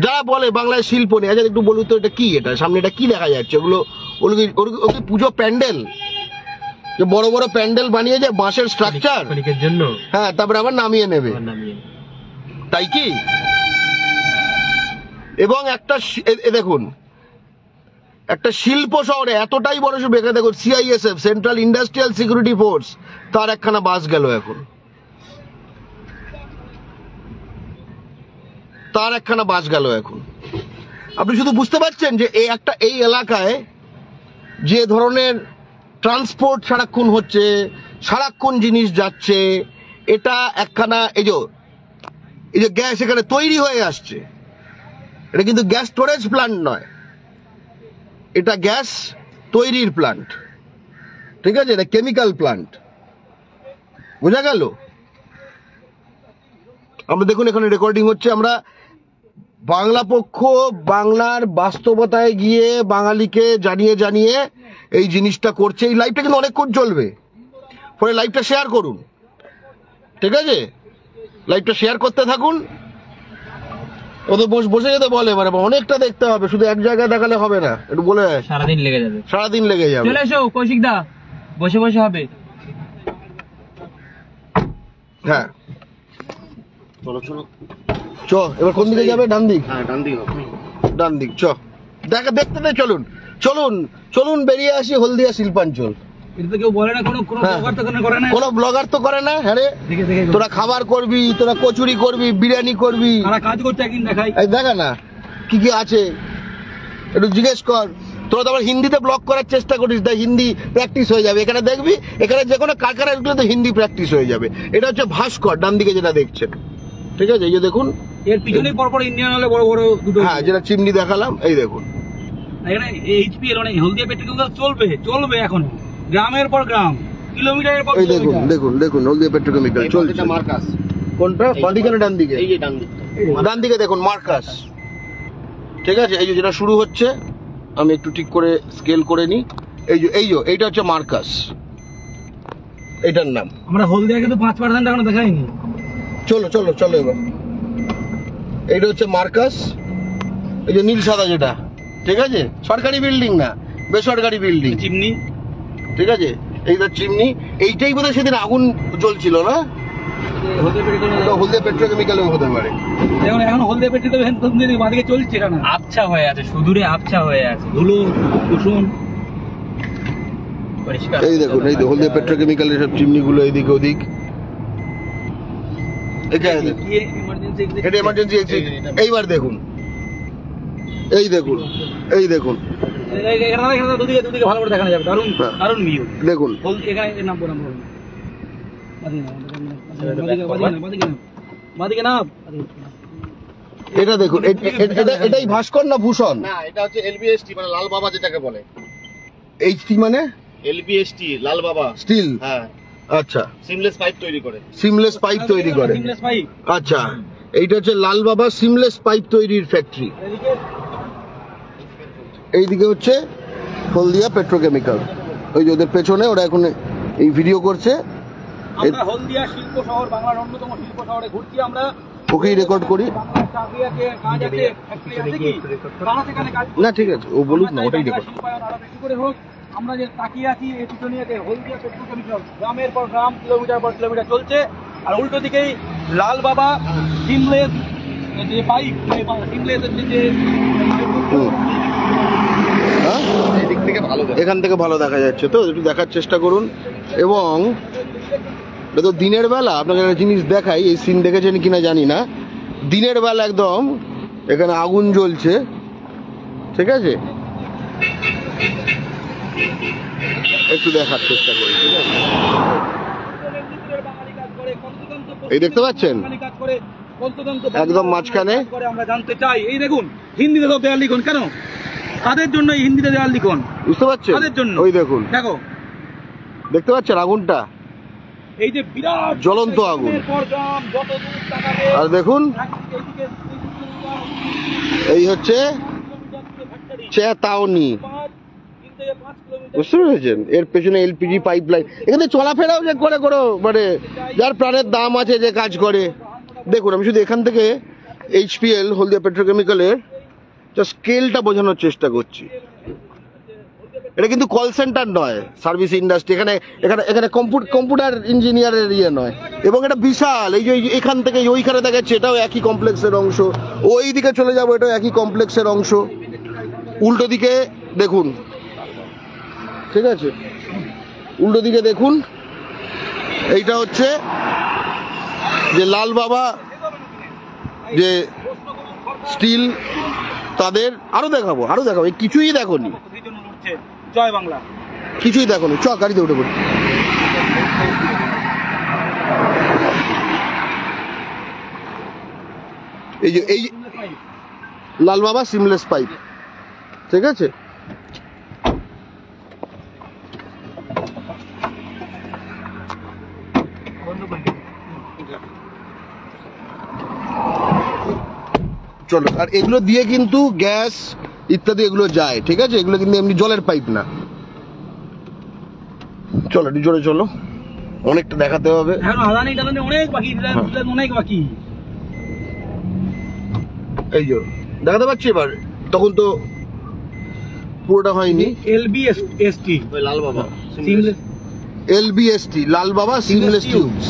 যারা বলে বাংলায় শিল্প নেই, আচ্ছা একটু বলুন তো এটা কি? এটা সামনে এটা কি দেখা যাচ্ছে? ওগুলো পুজো প্যান্ডেল, যে বড় বড় প্যান্ডেল বানিয়ে যায় বাঁশের স্ট্রাকচার জন্য, হ্যাঁ, তারপরে আবার নামিয়ে নেবে, তাই কি? এবং একটা দেখুন, একটা শিল্প শহরে এতটাই বড় বেকার, দেখুন CISF central industrial security force, তার একখানা বাস গেল এখন, তার একখানা বাস গেল এখন। আপনি শুধু বুঝতে পারছেন যে এই এলাকায় যে ধরনের ট্রান্সপোর্ট সারাক্ষণ হচ্ছে, সারাক্ষণ জিনিস যাচ্ছে, এটা একখানা এই যে গ্যাস এখানে তৈরি হয়ে আসছে, এটা কিন্তু গ্যাস স্টোরেজ প্ল্যান্ট নয়, এটা গ্যাস তৈরির প্ল্যান্ট, ঠিক আছে? এটা কেমিক্যাল প্ল্যান্ট, বোঝা গেল? আমরা দেখুন এখানে রেকর্ডিং হচ্ছে, আমরা বাংলা পক্ষ বাংলার বাস্তবতায় গিয়ে বাঙালিকে জানিয়ে জানিয়ে এই জিনিসটা করছে। এই লাইভটা কিন্তু অনেকক্ষণ চলবে, পরে লাইভটা শেয়ার করুন, ঠিক আছে? লাইভটা শেয়ার করতে থাকুন। ও তো বসে যেতে বলে, মানে অনেকটা দেখতে হবে, শুধু এক জায়গায় দেখালে হবে না, একটু বলে সারাদিন লেগে যাবে, সারাদিন লেগে যাবে। চলে এসো কৌশিক দা, বসে বসে হবে। হ্যাঁ চলো চলো চ, এবার কোন দিকে যাবে? ডান দিক? হ্যাঁ ডান দিক হবে। ডান দিক, চ দেখতে দে, চলুন চলুন চলুন, বেরিয়ে আসি হলদিয়া শিল্পাঞ্চল। এটা তো কেউ বলে না, কোনো ব্লগার তো করে না, কোনো ব্লগার তো করে না। হ্যাঁ রে, তোরা খাবার করবি, তোরা কচুরি করবি, বিরিয়ানি করবি, তারা কাজ করছে, একদিন দেখাই, এই দেখা না কি কি আছে, একটু জিজ্ঞেস কর। তোরা তো আবার হিন্দিতে ব্লগ করার চেষ্টা করিস, তাই হিন্দি প্র্যাকটিস হয়ে যাবে। এখানে দেখবি, এখানে যে কোনো কারখানাগুলো তো হিন্দি প্র্যাকটিস হয়ে যাবে। এটা হচ্ছে ভাস্কর, ডান দিকে যেটা দেখছেন, ঠিক আছে? এই যে দেখুন, এর পিছনেই পরপর ইন্ডিয়ান হলে বড় বড় দুটো, হ্যাঁ, যেটা চিমনি দেখালাম, এই দেখুন। এখানে HPL অনেক হলদিয়া পেট্রোকেমিক্যাল চলবে এখনো, গ্রামের পর গ্রাম, কিলোমিটারের পর এই দেখুন কিলোমিটার। দেখুন দেখুন হলদিয়া পেট্রোকেমিক্যাল চলছে। এটা মার্কাস, কোনটা? বাঁ দিকে না ডান দিকে? এই যে ডান দিক। ডান দিকে দেখুন মার্কাস, ঠিক আছে? এই যে যেটা শুরু হচ্ছে, আমি একটু ঠিক করে স্কেল করে নিই। এইটা হচ্ছে মার্কাস, এটার নাম। আমরা হলদিয়া কিন্তু 5% এখনো দেখাইনি। চলো চলো চলো এবার। এইটা হচ্ছে মার্কাস, এই যে নীল সাদা যেটা, ঠিক আছে? সরকারি বিল্ডিং না, বেসরকারি বিল্ডিং, চিমনি, ঠিক আছে? এইটা চিমনি। এইটাই বোধহয় সেদিন আগুন জ্বলছিল না? হলদিয়া পেট্রোকেমিক্যালে হতে পারে। এখন হলদিয়া পেট্রোকেমিক্যাল বাদিকে চলছে, এখানে আবছা হয়ে আছে, সুদূরে আবছা হয়ে আছে, ধুলো দূষণ পরিষ্কার। এই দেখুন, এই হলদিয়া পেট্রোকেমিক্যালের সব চিমনিগুলো এইদিকে ওদিক। এটা এমার্জেন্সি এক্সিট। এইবার দেখুন, এই দেখুন, এই দেখুন, দুদিকে ভালো করে দেখানো যাবে, দারুণ দারুণ ভিউ। দেখুন এখানে নামবো বাদিকে না, এটা দেখুন, এটাই ভাস্কর না ভূষণ? না, এটা হচ্ছে LBST, মানে লাল বাবা যেটাকে বলে। HT মানে এলবিএসটি লাল বাবা স্টিল। হ্যাঁ আচ্ছা, সিমলেস পাইপ তৈরি করে। সিমলেস পাইপ তৈরি করে। Seamless pipe। আচ্ছা, এইটা হচ্ছে লাল বাবা সিমলেস পাইপ তৈরির ফ্যাক্টরি। এইদিকে হচ্ছে হলদিয়া পেট্রোকেমিক্যাল, ওই যে ওদের পেছনে ওরা এখন এই ভিডিও করছে। আমরা হলদিয়া শিল্প শহর, বাংলার অন্যতম শিল্প শহরে ঘুরছি আমরা। ওকেই রেকর্ড করি। বাংলার চাকরি আছে, কাজ আছে, ফ্যাক্টরি আছে কি? বাংলা সেখানে কাজ না ঠিক আছে, ও বলুক না, ওটাই বাংলা রেকর্ড। শিল্পায়ন আরো বেশি করে হোক। আমরা যে তাকিয়ে আছি এই পিছনিয়াতে হলদিয়া পেট্রোকেমিক্যাল, গ্রামের পর গ্রাম, কিলোমিটার পর কিলোমিটার চলছে। আর উল্টো দিকেই লাল বাবা সিমলেস যে পাইপ, সিমলেস যে হ্যাঁ, এই দিক থেকে ভালো দেয়। এখান থেকে ভালো দেখা যাচ্ছে, তো একটু দেখার চেষ্টা করুন। এবং এটা তো দিনের বেলা, আপনাকে একটা জিনিস দেখাই, এই সিন দেখেছেন কিনা জানি না। দিনের বেলা একদম এখানে আগুন জ্বলছে, ঠিক আছে, একটু দেখার চেষ্টা করি, ঠিক আছে। এই দেখতে পাচ্ছেন একদম মাঝখানে। আমরা জানতে চাই, এই দেখুন হিন্দিতে সব দেয়াল লিখন কেন? কাদের জন্য এই হিন্দিতে দেয়াল লিখন? বুঝতে পারছেন? কাদের জন্য? ওই দেখুন, দেখো দেখতে পাচ্ছেন আগুনটা, এই যে বিরাট জ্বলন্ত আগুন। গ্রামের পর গ্রাম, যত দূর তাকাবে, আর দেখুন এইদিকে এই হচ্ছে চেতাওনি, 3 থেকে 5 কিলোমিটার বুঝতে পেরেছেন? এর পেছনে এলপিজি পাইপ লাইন, এখানে চলাফেরাও যে করে করো, মানে যার প্রাণের দাম আছে, যে কাজ করে। দেখুন, আমি শুধু এখান থেকে এইচপিএল হলদিয়া পেট্রোকেমিক্যালের জাস্ট স্কেলটা বোঝানোর চেষ্টা করছি। এটা কিন্তু কল সেন্টার নয়, সার্ভিস ইন্ডাস্ট্রি। এখানে এখানে এখানে কম্পিউটার ইঞ্জিনিয়ারের ইয়ে নয়। এবং এটা বিশাল, এই যে এখান থেকে ওইখানে দেখাচ্ছে, এটাও একই কমপ্লেক্সের অংশ। ওই দিকে চলে যাবো, এটাও একই কমপ্লেক্সের অংশ। উল্টো দিকে দেখুন, ঠিক আছে, উল্টো দিকে দেখুন, এইটা হচ্ছে যে লাল বাবা যে স্টিল, তাদের আরো দেখাবো, আরো দেখাবো। এই কিছুই দেখোনি, সেই জন্য লড়ছে। জয় বাংলা। কিছুই দেখোনি। চ গাড়িতে উঠে পড়ি। এই যে এই লাল বাবা সিমলেস পাইপ, ঠিক আছে। চলো, আর এগুলো দিয়ে কিন্তু গ্যাস ইত্যাদি এগুলো যায়, ঠিক আছে। এগুলো কিন্তু এমনি জলের পাইপ না। চলো একটু জোরে চলো, অনেকটা দেখাতে হবে। এখন আদানি টাদানি অনেক বাকি, রিলায়েন্স অনেক বাকি। এই যে দেখাতে পাচ্ছি এবার, তখন তো পুরোটা হয়নি। এলবিএসটি ওই লাল বাবা সিমলেস এলবিএসটি লাল বাবা সিমলেস টিউবস,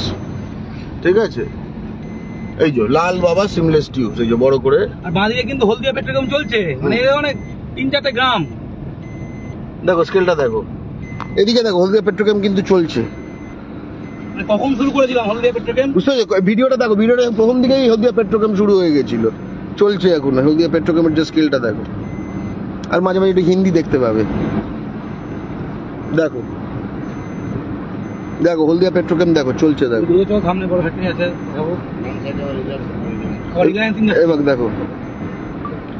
ঠিক আছে। এই যে লাল বাবা সিমলেস টিউবস, এই যে বড় করে। আর বাঁদিকে কিন্তু হলদিয়া পেট্রোকেম চলছে, মানে এর অনেক 3-4টে গ্রাম। দেখো স্কেলটা দেখো, এদিকে দেখো, হলদিয়া পেট্রোকেম কিন্তু চলছে। মানে কখন শুরু করেছিলাম হলদিয়া পেট্রোকেম? বুঝতে পারছো? ভিডিওটা দেখো, ভিডিওটা প্রথম দিকেই হলদিয়া পেট্রোকেম শুরু হয়ে গেছিল, চলছে এখন। হলদিয়া পেট্রোকেমের যে স্কেলটা দেখো। আর মাঝে মাঝে একটু হিন্দি দেখতে পাবে। দেখো দেখো হলদিয়া পেট্রোকেম দেখো, চলছে দেখো। দূরে চল, সামনে বড় ফ্যাক্টরি আছে, দেখো। রিলায়েন্স এবার দেখো,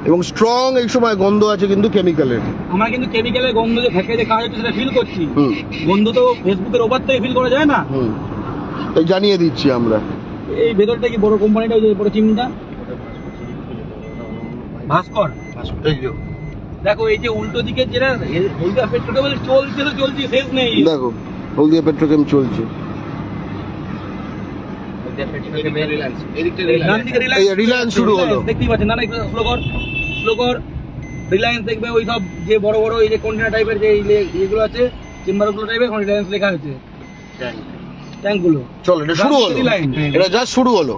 এবং স্ট্রং এই সময় গন্ধ আছে কিন্তু কেমিক্যালের। আমরা কিন্তু কেমিক্যালের গন্ধ যে ফ্যাক্টরিতে কাজ হচ্ছে সেটা ফিল করছি। হুম গন্ধ তো ফেসবুকের ওপর থেকে ফিল করা যায় না। হুম, তাই জানিয়ে দিচ্ছি আমরা। এই ভেতরটা কি বড় কোম্পানিটা, ওই যে বড় চিমনিটা ভাস্কর। এই যে দেখো এই যে উল্টো দিকে যেটা হলদিয়া পেট্রোকেম চলছে তো চলছে, শেষ নেই। দেখো হলদিয়া পেট্রোকেম চলছে। ডান দিকে এই রিলায়েন্স শুরু হলো। দেখতেই পাচ্ছেন, না না একটু স্লো কর। রিলায়েন্স দেখবে ওই সব যে বড় বড় এই যে কন্টেনার টাইপের যে এগুলো আছে, চেম্বারগুলো টাইপের, এখন রিলায়েন্স লেখা আছে ট্যাঙ্কগুলো। চলো, এটা শুরু হলো, এটা জাস্ট শুরু হলো।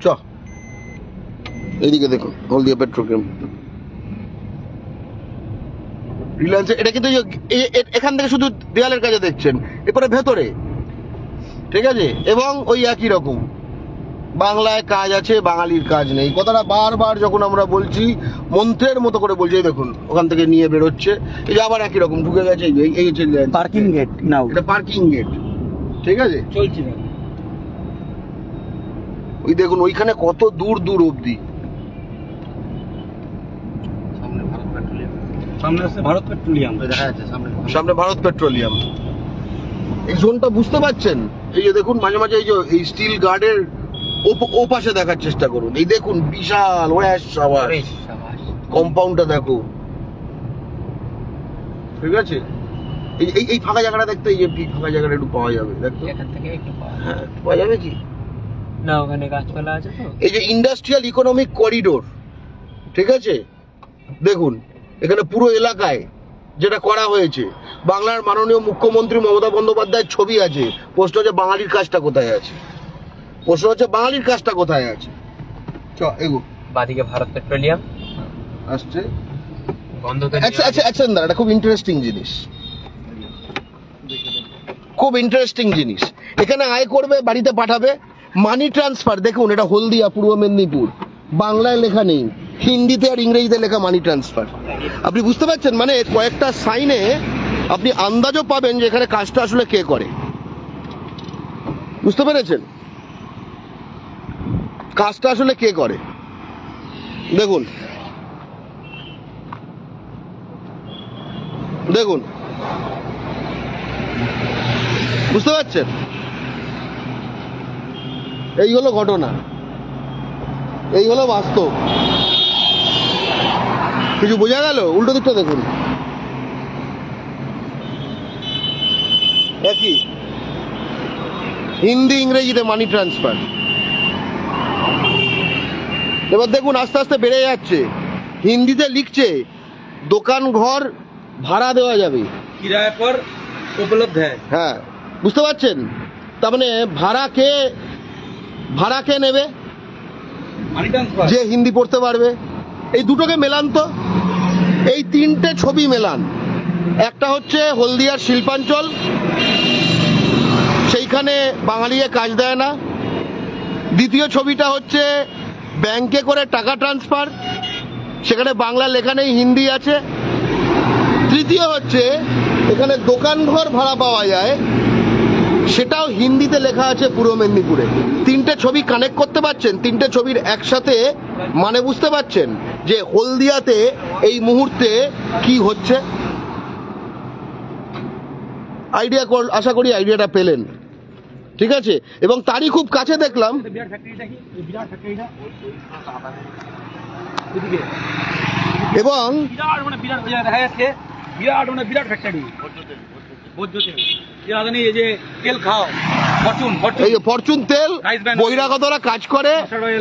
চ এইদিকে দেখো হলদিয়া পেট্রোকেম, রিলায়েন্স। এটা কিন্তু এখান থেকে শুধু দেয়ালের কাছে দেখছেন, এরপরে ভেতরে, ঠিক আছে। এবং ওই একই রকম, বাংলায় কাজ আছে, বাঙালির কাজ নেই। কথাটা বারবার যখন আমরা বলছি, মন্ত্রের মতো করে বলছি। এই দেখুন ওখান থেকে নিয়ে বেরোচ্ছে, এই যে আবার একই রকম ঢুকে গেছে। এই হচ্ছে পার্কিং গেট নাও, এটা পার্কিং গেট, ঠিক আছে। চলছে না। ওই দেখুন ওইখানে কত দূর দূর অবধি। সামনে ভারত পেট্রোলিয়াম। সামনে আছে ভারত পেট্রোলিয়াম। দেখা যাচ্ছে সামনে। সামনে ভারত পেট্রোলিয়াম। এই জোনটা বুঝতে পারছেন? এই যে দেখুন মাঝে মাঝে এই যে এই স্টিল গার্ডের ও পাশে দেখার চেষ্টা করুন। এই দেখুন বিশাল কম্পাউন্ডটা দেখো, ঠিক আছে? এই এই এই ফাঁকা জায়গাটা দেখতে, এই যে ফাঁকা জায়গাটা একটু পাওয়া যাবে, দেখো এখান থেকে একটু হ্যাঁ পাওয়া যাবে কি না, ওখানে গাছপালা আছে তো। এই যে ইন্ডাস্ট্রিয়াল ইকোনমিক করিডোর, ঠিক আছে? দেখুন এখানে পুরো এলাকায় যেটা করা হয়েছে, বাংলার মাননীয় মুখ্যমন্ত্রী মমতা বন্দ্যোপাধ্যায়ের ছবি আছে। প্রশ্ন হচ্ছে বাঙালির কাজটা কোথায় আছে? প্রশ্ন হচ্ছে বাঙালির কাজটা কোথায় আছে? চ এগো বাদিকে ভারত পেট্রোলিয়াম আসছে। বন্ধ আচ্ছা আচ্ছা আচ্ছা, না এটা খুব ইন্টারেস্টিং জিনিস, খুব ইন্টারেস্টিং জিনিস। এখানে আয় করবে, বাড়িতে পাঠাবে, মানি ট্রান্সফার। দেখুন এটা হলদিয়া, পূর্ব মেদিনীপুর। বাংলায় লেখা নেই, হিন্দিতে আর ইংরেজিতে লেখা মানি ট্রান্সফার। আপনি বুঝতে পারছেন? মানে কয়েকটা সাইনে আপনি আন্দাজও পাবেন যে এখানে কাজটা আসলে কে করে। বুঝতে পেরেছেন কাজটা আসলে কে করে? দেখুন দেখুন, বুঝতে পারছেন? এই হলো ঘটনা, এই হলো বাস্তব। কিছু বোঝা গেল? উল্টো দিকটা দেখুন, একই হিন্দি ইংরেজিতে মানি ট্রান্সফার। এবার দেখুন আস্তে আস্তে বেড়ে যাচ্ছে। হিন্দিতে লিখছে দোকান ঘর ভাড়া দেওয়া যাবে, কিরায় পর উপলব্ধ है। হ্যাঁ বুঝতে পারছেন? তার মানে ভাড়া কে নেবে? Money transfer. যে হিন্দি পড়তে পারবে। এই দুটোকে মেলান তো, এই তিনটে ছবি মেলান। একটা হচ্ছে হলদিয়ার শিল্পাঞ্চল, সেইখানে বাঙালিকে কাজ দেয় না। দ্বিতীয় ছবিটা হচ্ছে ব্যাংকে করে টাকা ট্রান্সফার, সেখানে বাংলা লেখা নেই, হিন্দি আছে। তৃতীয় হচ্ছে এখানে দোকান ঘর ভাড়া পাওয়া যায়, সেটাও হিন্দিতে লেখা আছে পূর্ব মেদিনীপুরে। তিনটে ছবি কানেক্ট করতে পারছেন? তিনটে ছবির একসাথে মানে বুঝতে পারছেন যে হলদিয়াতে এই মুহূর্তে কি হচ্ছে? আশা করি আইডিয়াটা পেলেন, ঠিক আছে? এবং তারই খুব কাছে দেখলাম বিরাট ফ্যাক্টরিটা কি? বিরাট ফ্যাক্টরিটা এদিকে এবং বিরাট, মানে বিরাট দেখা যাচ্ছে, বিরাট মানে বিরাট ফ্যাক্টরি। ভোজ্য তেল, এই যে তেল খাও, এই যে ফরচুন তেল, বহিরাগতরা কাজ করে,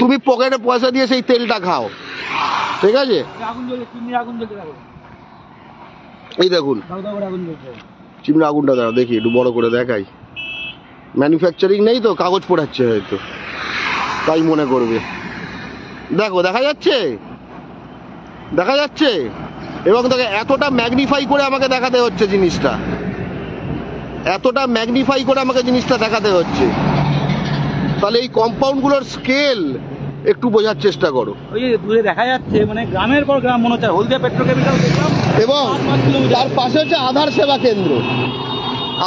তুমি পকেটে পয়সা দিয়ে সেই তেলটা খাও, ঠিক আছে? আগুন জ্বলে, চিমনির আগুন জ্বলতে থাকো। এই দেখুন দাও দাও করে আগুন জ্বলছে। চিমড়া আগুনটা দাঁড়া দেখি একটু বড় করে দেখাই। ম্যানুফ্যাকচারিং নেই তো, কাগজ পোড়াচ্ছে হয়তো, তাই মনে করবে। দেখো দেখা যাচ্ছে, দেখা যাচ্ছে। এবং তাকে এতটা ম্যাগনিফাই করে আমাকে দেখাতে হচ্ছে জিনিসটা, এতটা ম্যাগনিফাই করে আমাকে জিনিসটা দেখাতে হচ্ছে। তাহলে এই কম্পাউন্ডগুলোর স্কেল একটু বোঝার চেষ্টা করো। ওই যে দূরে দেখা যাচ্ছে, মানে গ্রামের পর গ্রাম মনে হচ্ছে। হলদিয়া পেট্রোকেমিক্যাল দেখলাম, এবং তার পাশে হচ্ছে আধার সেবা কেন্দ্র,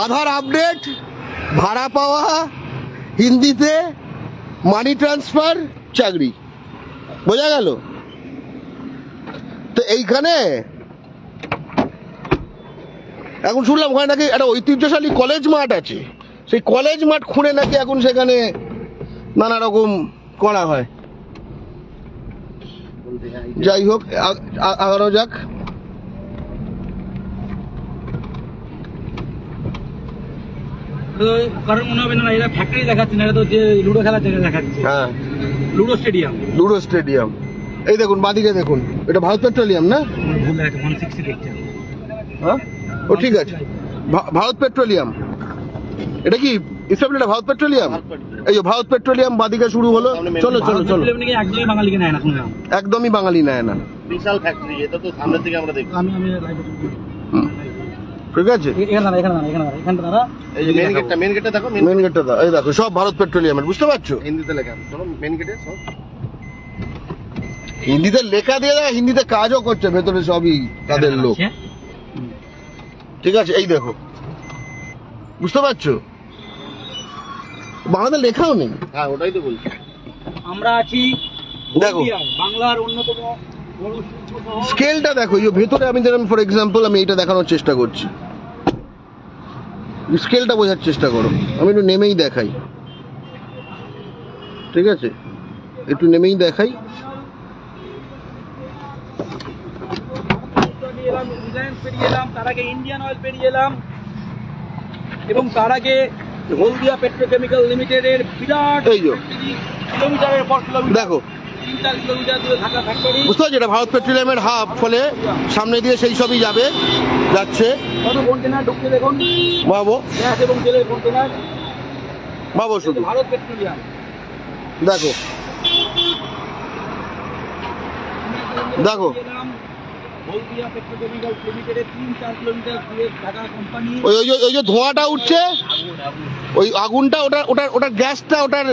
আধার আপডেট, ভাড়া পাওয়া, হিন্দিতে মানি ট্রান্সফার, চাকরি। বোঝা গেল? তো এইখানে এখন শুনলাম ওখানে নাকি একটা ঐতিহ্যশালী কলেজ মাঠ আছে, সেই কলেজ মাঠ খুঁড়ে নাকি এখন সেখানে নানা রকম করা হয়। যাই হোক, আগানো যাক। কারণ মনে হবে না এরা ফ্যাক্টরি দেখাচ্ছে না, এটা তো যে লুডো খেলার জায়গা দেখাচ্ছে। হ্যাঁ, লুডো স্টেডিয়াম। Ludo stadium. এই দেখুন বাদিকে দেখুন, এটা ভারত পেট্রোলিয়াম না? ভুল আছে, 160 দেখছে। হ্যাঁ ও ঠিক আছে, ভারত পেট্রোলিয়াম। এটা কি এটা ভারত পেট্রোলিয়াম? এই যে ভারত পেট্রোলিয়াম বাদিকে শুরু হলো। চলো চলো চলো। একদমই বাঙালিকে নেয় না, শুনলাম। একদমই বাঙালি নেয় না। বিশাল ফ্যাক্টরি, এটা তো সামনের থেকে আমরা দেখি। আমি ঠিক আছে, এখানে দাঁড়া। এই যে মেন গেটটা দেখো, মেন গেটটা দাও। এই দেখো সব ভারত পেট্রোলিয়ামের, বুঝতে পারছো? হিন্দিতে লেখা। চলো মেন গেটে সব হিন্দিতে লেখা দিয়ে দেয়, হিন্দিতে কাজও করছে ভেতরে সবই তাদের লোক, ঠিক আছে? এই দেখো, বুঝতে পারছো? বাংলাতে লেখাও নেই। হ্যাঁ ওটাই তো বলছি। আমরা আছি দেখো বাংলার অন্যতম স্কেলটা দেখো, এই ভেতরে আমি ফর এক্সাম্পল আমি এটা দেখানোর চেষ্টা করছি, স্কেলটা বোঝার চেষ্টা করো। আমি একটু নেমেই দেখাই, ঠিক আছে, একটু নেমেই দেখাই। তার আগে ইন্ডিয়ান অয়েল পেরিয়ে এলাম, এবং তার আগে হলদিয়া পেট্রোকেমিক্যাল লিমিটেডের বিরাট এই যে কিলোমিটারের পর কিলোমিটার, দেখো 3-4 কিলোমিটার দূরে থাকা ফ্যাক্টরি। বুঝতে পারছি, এটা ভারত পেট্রোলিয়ামের হাব, ফলে সামনে দিয়ে সেই সবই যাচ্ছে। কত কন্টেনার ঢুকছে দেখুন, ভাবো গ্যাস এবং তেলের কন্টেনার, ভাবো শুধু, ভারত পেট্রোলিয়াম। দেখো দেখো হলদিয়া পেট্রোকেমিক্যাল লিমিটেডের 3-4 কিলোমিটার দূরে থাকা কোম্পানি। ওই যে ধোঁয়াটা উঠছে, ওই আগুনটা, ওটার গ্যাসটা, ওটার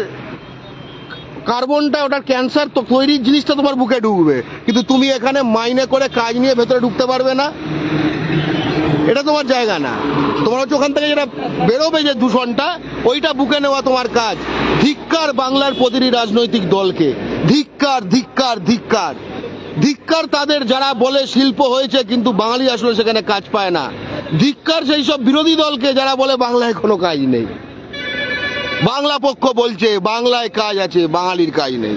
কার্বনটা, ওটার ক্যান্সার তো তৈরির জিনিসটা তোমার বুকে ঢুকবে, কিন্তু তুমি এখানে মাইনে করে কাজ নিয়ে ভেতরে ঢুকতে পারবে না, এটা তোমার জায়গা না। তোমার হচ্ছে ওখান থেকে যেটা বেরোবে যে দূষণটা, ওইটা বুকে নেওয়া তোমার কাজ। ধিক্কার বাংলার প্রতিটি রাজনৈতিক দলকে, ধিক্কার ধিক্কার ধিক্কার ধিক্কার তাদের যারা বলে শিল্প হয়েছে কিন্তু বাঙালি আসলে সেখানে কাজ পায় না। ধিক্কার সেই সব বিরোধী দলকে যারা বলে বাংলায় কোনো কাজ নেই। বাংলা পক্ষ বলছে বাংলায় কাজ আছে, বাঙালির কাজ নেই।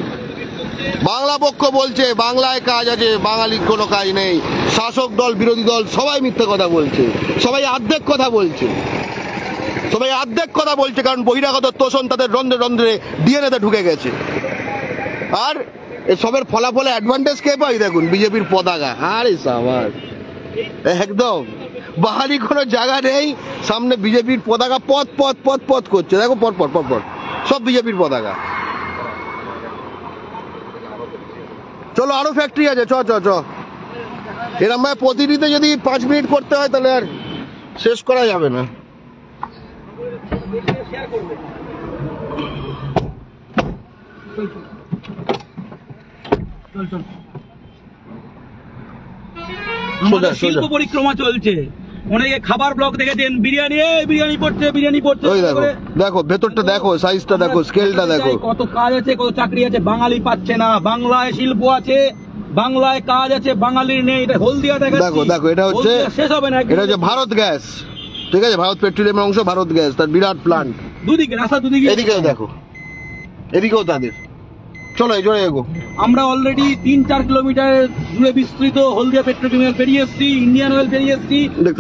বাংলা পক্ষ বলছে বাংলায় কাজ আছে, বাঙালির কোনো কাজ নেই। শাসক দল বিরোধী দল সবাই মিথ্যে কথা বলছে, সবাই অর্ধেক কথা বলছে, সবাই অর্ধেক কথা বলছে, কারণ বহিরাগত তোষণ তাদের রন্ধ্রে রন্ধ্রে ডিএনএতে ঢুকে গেছে। আর এসবের ফলাফলে অ্যাডভান্টেজ কে পাই দেখুন, বিজেপির পতাকা। আরে সাবাস, একদম বাহারি কোনো জায়গা নেই, সামনে বিজেপির পতাকা পথ পথ পথ পথ করছে, দেখো পর পর পর পর সব বিজেপির পতাকা। চলো আরো ফ্যাক্টরি আছে, চ চ চ। এরম ভাবে প্রতিদিনে যদি 5 মিনিট করতে হয় তাহলে আর শেষ করা যাবে না। আমাদের শিল্প পরিক্রমা চলছে, অনেকে খাবার ব্লক দেখেছেন, বিরিয়ানি পড়ছে। ওই দেখো দেখো ভেতরটা দেখো, সাইজটা দেখো, স্কেলটা দেখো। কত কাজ আছে, কত চাকরি আছে, বাঙালি পাচ্ছে না। বাংলায় শিল্প আছে, বাংলায় কাজ আছে, বাঙালির নেই। এটা হলদিয়া দেখো দেখো, এটা হচ্ছে শেষ হবে না, এটা হচ্ছে ভারত গ্যাস, ঠিক আছে, ভারত পেট্রোলিয়ামের অংশ ভারত গ্যাস, তার বিরাট প্লান্ট দুদিকে, রাস্তা দুদিকে। এদিকেও দেখো, এদিকেও তাদের। চলো এই জোরে এগো। আমরা অলরেডি 3-4 কিলোমিটার দূরে বিস্তৃত হলদিয়া পেট্রোকেমিক্যাল পেরিয়ে এসছি, ইন্ডিয়ান অয়েল পেরিয়ে এসছি,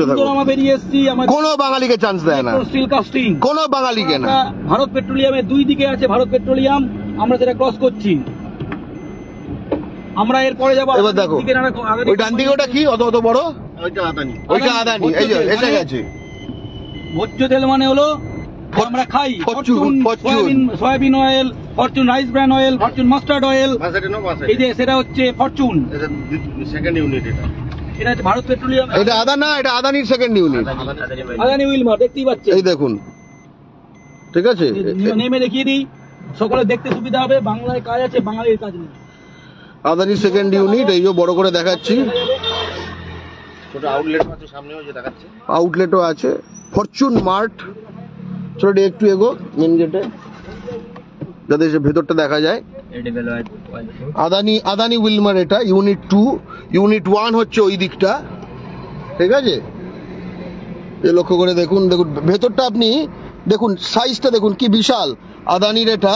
ইন্দোরামা পেরিয়ে এসছি। কোনো বাঙালিকে চান্স দেয় না, স্টিল কাস্টিং কোনো বাঙালিকে না। ভারত পেট্রোলিয়ামের দুই দিকে আছে ভারত পেট্রোলিয়াম, আমরা সেটা ক্রস করছি। আমরা এরপরে যাবো। এবার দেখো ওই ডান দিকে ওটা কি অত অত বড়, ওইটা আদানি, ওইটা আদানি। এই যে এসে গেছে ভোজ্য তেল, মানে হলো আমরা খাই soybean oil, Fortune rice brand oil, Fortune mustard oil. এই যে সেটা হচ্ছে ফরচুন সেকেন্ড ইউনিট, এটা হচ্ছে ভারত পেট্রোলিয়াম। এটা আদানা, এটা আদানির সেকেন্ড ইউনিট, আদানি উইলমার, দেখতেই পাচ্ছেন। এই দেখুন, ঠিক আছে, নেমে দেখিয়ে দিই, সকলে দেখতে সুবিধা হবে। বাংলায় কাজ আছে, বাঙালির কাজ নেই। আদানির সেকেন্ড ইউনিট, এই যে বড় করে দেখাচ্ছি। ছোট আউটলেট আছে সামনেও, যে দেখাচ্ছে আউটলেটও আছে, ফরচুন মার্ট। চলো একটু এগো মেন গেটে, যাতে সে ভেতরটা দেখা যায়। আদানি উইলমার, এটা ইউনিট 2, ইউনিট 1 হচ্ছে ওই দিকটা, ঠিক আছে। এ লক্ষ্য করে দেখুন, দেখুন ভেতরটা, আপনি দেখুন সাইজটা দেখুন কি বিশাল। আদানির এটা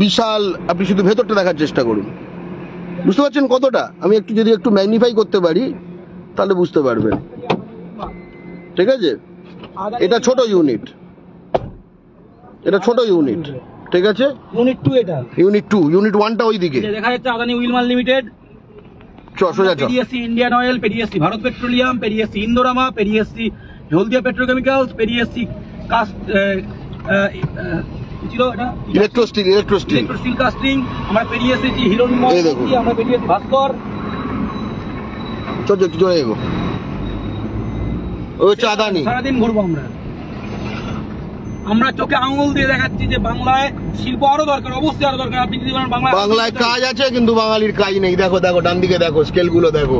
বিশাল, আপনি শুধু ভেতরটা দেখার চেষ্টা করুন, বুঝতে পারছেন কতটা। আমি একটু যদি একটু ম্যাগনিফাই করতে পারি তাহলে বুঝতে পারবেন, ঠিক আছে। এটা ছোট ইউনিট, এটা ছোট ইউনিট, ঠিক আছে। ইউনিট 2 এটা, ইউনিট 2, ইউনিট 1টা ওইদিকে দেখা যাচ্ছে আদানি উইলমার লিমিটেড। সোজা চ। পেরিয়েছি ইন্ডিয়ান অয়েল, পেরিয়েছি ভারত পেট্রোলিয়াম, পেরিয়েছি ইন্দোরামা, পেরিয়েছি হলদিয়া পেট্রোকেমিক্যালস, পেরিয়েছি ইলেকট্রো স্টিল কাস্টিং। আমরা পেরিয়ে এসেছি হিরোনিমা, আমরা পেরিয়েছি ভাস্কর। চল একটু জোরে এগো। ওই হচ্ছে আদানি। সারাদিন ঘুরবো আমরা চোখে আঙুল দিয়ে দেখাচ্ছি যে বাংলায় শিল্প আরো দরকার, অবশ্যই আরো দরকার। আপনি যদি বলেন বাংলায় কাজ আছে কিন্তু বাঙালির কাজ নেই, দেখো দেখো ডান দিকে দেখো, স্কেল গুলো দেখো,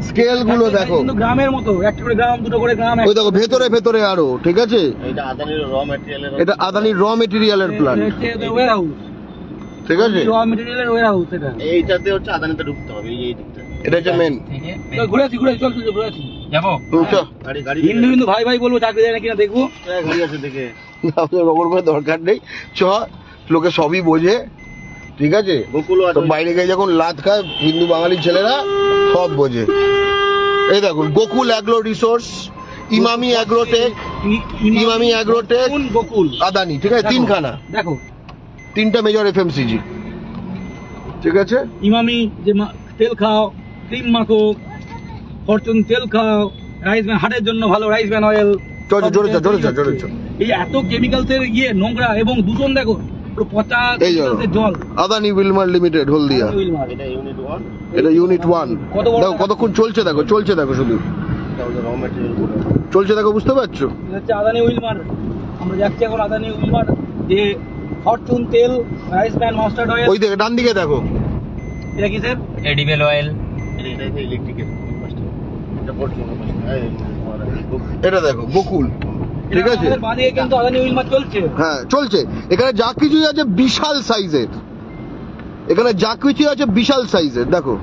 স্কেল গুলো দেখো। কিন্তু গ্রামের মতো, একটা করে গ্রাম, দুটো করে গ্রাম। ওই দেখো ভেতরে ভেতরে আরো, ঠিক আছে। এটা আদানির র ম্যাটেরিয়ালের, এটা আদানির র মেটেরিয়ালের প্ল্যান্ট। ঠিক আছে, র মেটেরিয়ালের ওয়্যার হাউস এটা। এইটাতে হচ্ছে আদানিতে ঢুকতে হবে, এই দিকটা। এটা হচ্ছে মেন। চল ঘুরে আসি, চল ঘুরে আসি। যাবো। গাড়ি হিন্দু হিন্দু ভাই ভাই বলবো, চাকরি দেয় না কিনা দেখবো। গাড়ি আছে দেখে। খবর করে দরকার নেই, চ লোকে সবই বোঝে, ঠিক আছে। গোকুলও আছে। তো বাইরে গিয়ে যখন লাত খায় হিন্দু বাঙালি ছেলেরা সব বোঝে। এই দেখুন, Gokul agro resource, Emami agrotech, Emami agrotech, Gokul, Adani, ঠিক আছে। তিনখানা, দেখো তিনটা মেজর এফএমসিজি, ঠিক আছে। ইমামি যে তেল খাও, ক্রিম মাখো, ফরচুন তেল খাও, রাইস ব্যান হার্টের জন্য ভালো, রাইস ব্যান অয়েল। চল চল জোরে চল জোরে চল জোরে চল। এই এত কেমিক্যালসের নোংরা এবং দূষণ দেখো, পুরো পচা এই জল। আদানি উইলমার লিমিটেড হলদিয়া, এটা ইউনিট 1, এটা ইউনিট 1। কত বড় দেখো কতক্ষণ চলছে, দেখো চলছে, দেখো শুধু এটা হচ্ছে র ম্যাটেরিয়াল গুলো। চলছে, দেখো বুঝতে পারছো। এটা হচ্ছে আদানি উইলমার। আমরা যাচ্ছি এখন আদানি উইলমার, যে ফরচুন তেল, রাইস ব্যান, মাস্টার্ড অয়েল। ওই দিকে ডান দিকে দেখো, এটা কি স্যার? Edible oil. এটা ইলেকট্রিকের এটা পড়ছে না। এটা দেখো গোকুল, ঠিক আছে। আমাদের বাদিকে কিন্তু আদানি উইলমার চলছে। হ্যাঁ চলছে, এখানে যা কিছুই আছে বিশাল সাইজের, এখানে যা কিছুই আছে বিশাল সাইজের। দেখো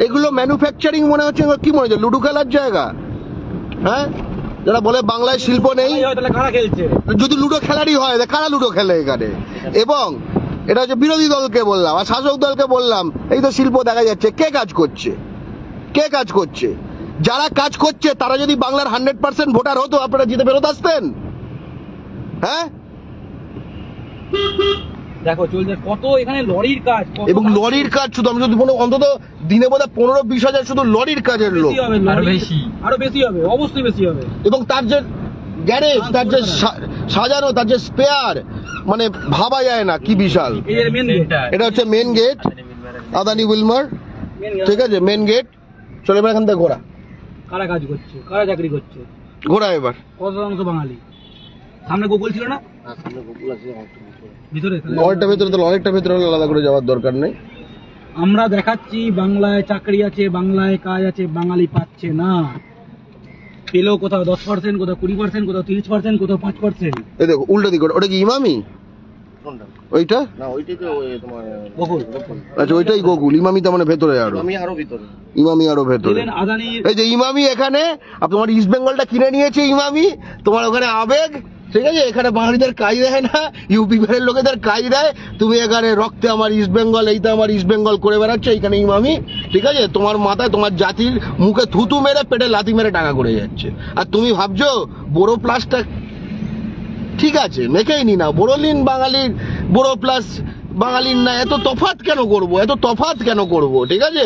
এগুলো ম্যানুফ্যাকচারিং মনে হচ্ছে, কি মনে হচ্ছে লুডো খেলার জায়গা? হ্যাঁ, যারা বলে বাংলায় শিল্প নেই, তাহলে কারা খেলছে? যদি লুডো খেলারই হয় কারা লুডো খেলে এখানে? এবং এটা হচ্ছে বিরোধী দলকে বললাম আর শাসক দলকে বললাম, এই তো শিল্প দেখা যাচ্ছে। কে কাজ করছে? কে কাজ করছে? যারা কাজ করছে তারা যদি বাংলার 100% ভোটার হতো, আপনারা জিতে ফেরত আসতেন? হ্যাঁ, দেখো চলছে কত এখানে লরির কাজ, কত এবং লরির কাজ শুধু, আমি যদি অন্তত দিনে বোধ 15-20 হাজার শুধু লরির কাজের লোক, বেশি হবে, আরো বেশি। আরো বেশি হবে, অবশ্যই বেশি হবে। এবং তার যে গ্যারেজ, তার যে সাজানো, তার যে স্পেয়ার, মানে ভাবা যায় না কি বিশাল। এই যে মেন গেট, এটা হচ্ছে মেন গেট আদানি উইলমার, ঠিক আছে, মেন গেট। চলে এবার এখান থেকে ঘোরা, কারা কাজ করছে, কারা চাকরি করছে, ঘোরা এবার। কত শতাংশ বাঙালি? সামনে গোকুল ছিল না আর সামনে গোকুল আছে ভিতরে? অনেকটা ভেতরে, তো অনেকটা ভেতরে হলে আলাদা করে যাওয়ার দরকার নেই। আমরা দেখাচ্ছি বাংলায় চাকরি আছে, বাংলায় কাজ আছে, বাঙালি পাচ্ছে না। পেলেও কোথাও 10%, কোথাও 20%, কোথাও 30%, কোথাও 5%। এই দেখো উল্টো দিকে, ওটা কি ইমামি? কোনটা? ওইটা না ওইটাই তো তোমার গোকুল। আচ্ছা, ওইটাই গোকুল। ইমামি তার মানে ভেতরে আরো, আমি আরো ভিতরে। ইমামি আরো ভেতরে। দিলেন আদানি, এই যে ইমামি এখানে, আর তোমার ইস্ট বেঙ্গলটা কিনে নিয়েছে ইমামি, তোমার ওখানে আবেগ, ঠিক আছে। এখানে বাঙালিদের কাজ দেয় না, ইউপি বিহারের লোকেদের কাজ দেয়। তুমি এখানে রক্তে আমার ইস্ট বেঙ্গল, এইটা আমার ইস্ট বেঙ্গল করে বেড়াচ্ছ, এইখানে ইমামি, ঠিক আছে। তোমার মাথায় তোমার জাতির মুখে থুতু মেরে পেটে লাথি মেরে টাকা করে যাচ্ছে। আর তুমি ভাবছো বড়ো প্লাসটা ঠিক আছে, মেখেই নি না, বড়লিন বাঙালির বড়ো প্লাস বাঙালির না, এত তফাৎ কেন করবো, এত তফাৎ কেন করবো, ঠিক আছে।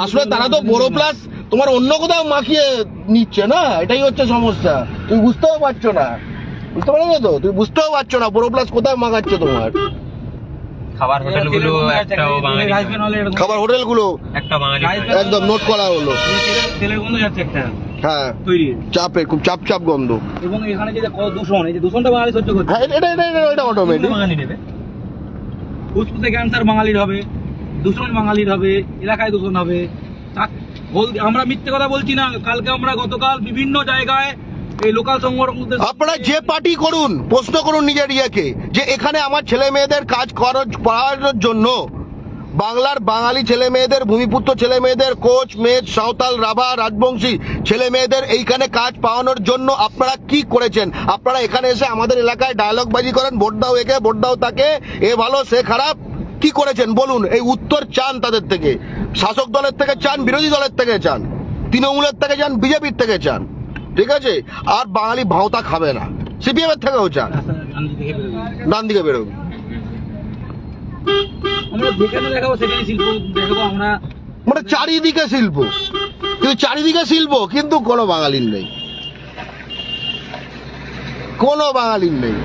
আসলে তারা তো বড়ো প্লাস তোমার অন্য কোথাও মাখিয়ে নিচ্ছে না, এটাই হচ্ছে সমস্যা। তুমি বুঝতেও পারছো না, বুঝতে পারছো তো, তুমি বুঝতেও পারছো না বড়ো প্লাস কোথায় মাখাচ্ছে তোমার। খাবার হোটেলগুলো একটাও বাঙালি নয়। খাবার হোটেলগুলো একটা বাঙালি নয়। একদম নোট করা হলো। তেলের গন্ধ যাচ্ছে একটা হ্যাঁ, তৈরি, চাপের খুব চাপ চাপ গন্ধ। এবং এখানে যে কত দূষণ, এই যে দূষণটা বাঙালি সহ্য করছে। হ্যাঁ, এটা অটোমেটিক। বাঙালি নেবে। ফুসফুসে ক্যান্সার বাঙালির হবে, দূষণ বাঙালির হবে, এলাকায় দূষণ হবে। আমরা মিথ্যে কথা বলছি না। কালকে আমরা গতকাল বিভিন্ন জায়গায় এই লোকাল সংগঠন, আপনারা যে পার্টি করুন, প্রশ্ন করুন নিজের ইয়েকে, যে এখানে আমার ছেলে মেয়েদের কাজ করানোর জন্য, বাংলার বাঙালি ছেলে মেয়েদের, ভূমিপুত্র ছেলে মেয়েদের, কোচ মেদ, সাঁওতাল, রাভা, রাজবংশী ছেলে মেয়েদের এইখানে কাজ পাওয়ানোর জন্য আপনারা কি করেছেন? আপনারা এখানে এসে আমাদের এলাকায় ডায়লগবাজি করেন, ভোট দাও একে, ভোট দাও তাকে, এ ভালো সে খারাপ। কি করেছেন বলুন? এই উত্তর চান তাদের থেকে, শাসক দলের থেকে চান, বিরোধী দলের থেকে চান, তৃণমূলের থেকে চান, বিজেপির থেকে চান, ঠিক আছে। আর বাঙালি ভাওতা খাবে না, সিপিএম এর থেকেও চান। ডান দিকে বেরোবে, আমরা যেখানে দেখাবো সেখানে শিল্প দেখাবো আমরা, মানে চারিদিকে শিল্প, কিন্তু চারিদিকে শিল্প কিন্তু কোনো বাঙালির নেই, কোনো বাঙালির নেই।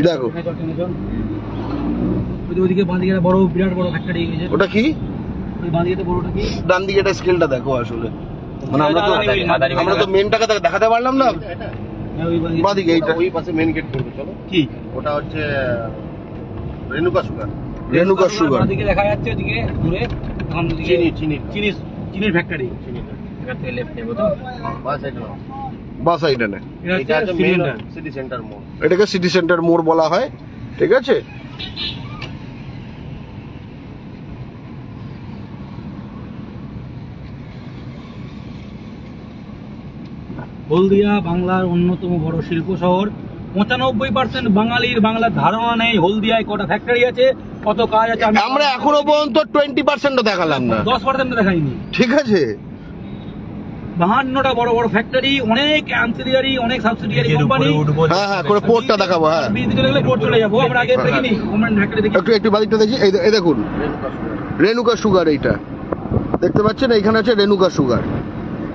দেখো ওইদিকে বাঁদিকে একটা বড়, বিরাট বড় ফ্যাক্টরি গেছে। ওটা কি? ওই বাঁদিকে বড়টা কি? ডান দিকে এটা স্কেলটা দেখো আসলে, মানে আমরা তো মেনটাকে দেখাতে পারলাম না। হ্যাঁ, ওই বাঁদিকে। বাদিকে এইটা, ওই পাশে মেন গেট করবে, চলো। কি ওটা হচ্ছে রেণুকা সুগার। রেণুকা সুগার। বাঁদিকে দেখা যাচ্ছে ওদিকে দূরে, এখন ওদিকে চিনি। চিনির ফ্যাক্টরি। এখান থেকে লেফট নেবো তো। বাস সাইডে না, এটা হচ্ছে মেন সিটি সেন্টার মোড়। এটাকে সিটি সেন্টার মোড় বলা হয়, ঠিক আছে। হলদিয়া বাংলার অন্যতম বড় শিল্প শহর। 95% বাঙালির বাংলার ধারণা নেই হলদিয়ায় কটা ফ্যাক্টরি আছে, কত কাজ আছে। আমরা এখনো পর্যন্ত 20% দেখালাম না, 10% দেখাইনি, ঠিক আছে। 52টা বড় বড় ফ্যাক্টরি, অনেক অ্যান্সিলিয়ারি, অনেক সাবসিডিয়ারি নিজের কোম্পানি। উপরে উঠবো। হ্যাঁ হ্যাঁ, করে পোর্টটা দেখাবো। হ্যাঁ, বীজ চলে গেলে পোর্ট চলে যাবো। আমরা আগে দেখিনি গভর্নমেন্ট ফ্যাক্টরি দেখি। একটু বাদিকটা দেখি। এই দেখুন রেণুকা সুগার, এইটা দেখতে পাচ্ছেন, এইখানে আছে রেণুকা সুগার।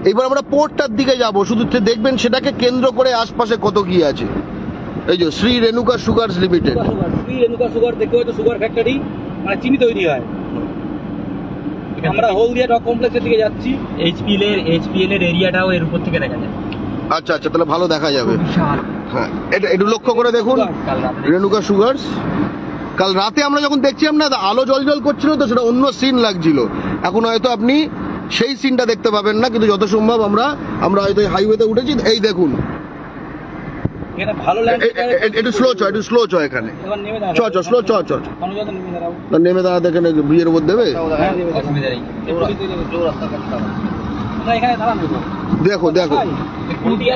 এইবার আমরা পোর্টটার দিকে যাব, শুধু দেখবেন সেটাকে কেন্দ্র করে আশপাশে কত কি আছে। এই যে Shri Renuka sugars limited. Shri Renuka sugar দেখতে হয়তো সুগার ফ্যাক্টরি, মানে চিনি তৈরি হয়। আমরা হলদিয়া ডক কমপ্লেক্সের দিকে যাচ্ছি। এইচপিএল এর এরিয়াটাও এর উপর থেকে দেখা যায়। আচ্ছা আচ্ছা, তাহলে ভালো দেখা যাবে। বিশাল। হ্যাঁ, এটা একটু লক্ষ্য করে দেখুন, কাল রাতে রেণুকা সুগারস। কাল রাতে আমরা যখন দেখছিলাম না, আলো জল করছিল তো, সেটা অন্য সিন লাগছিল। এখন হয়তো আপনি সেই সিনটা দেখতে পাবেন না, কিন্তু যত সম্ভব আমরা হয়তো হাইওয়েতে উঠেছি। এই দেখুন, এটা ভালো ল্যান্ড। একটু স্লো চ এখানে। এবার নেমে দাঁড়াও। চ স্লো চ অনুযায়ী নেমে দাঁড়াও। না, নেমে দাঁড়াতে এখানে বিয়ের উপর দেবে। হ্যাঁ, দেবে। অসুবিধা নেই। আমরা এখানে দাঁড়ানো। দেখো দেখো, কুটি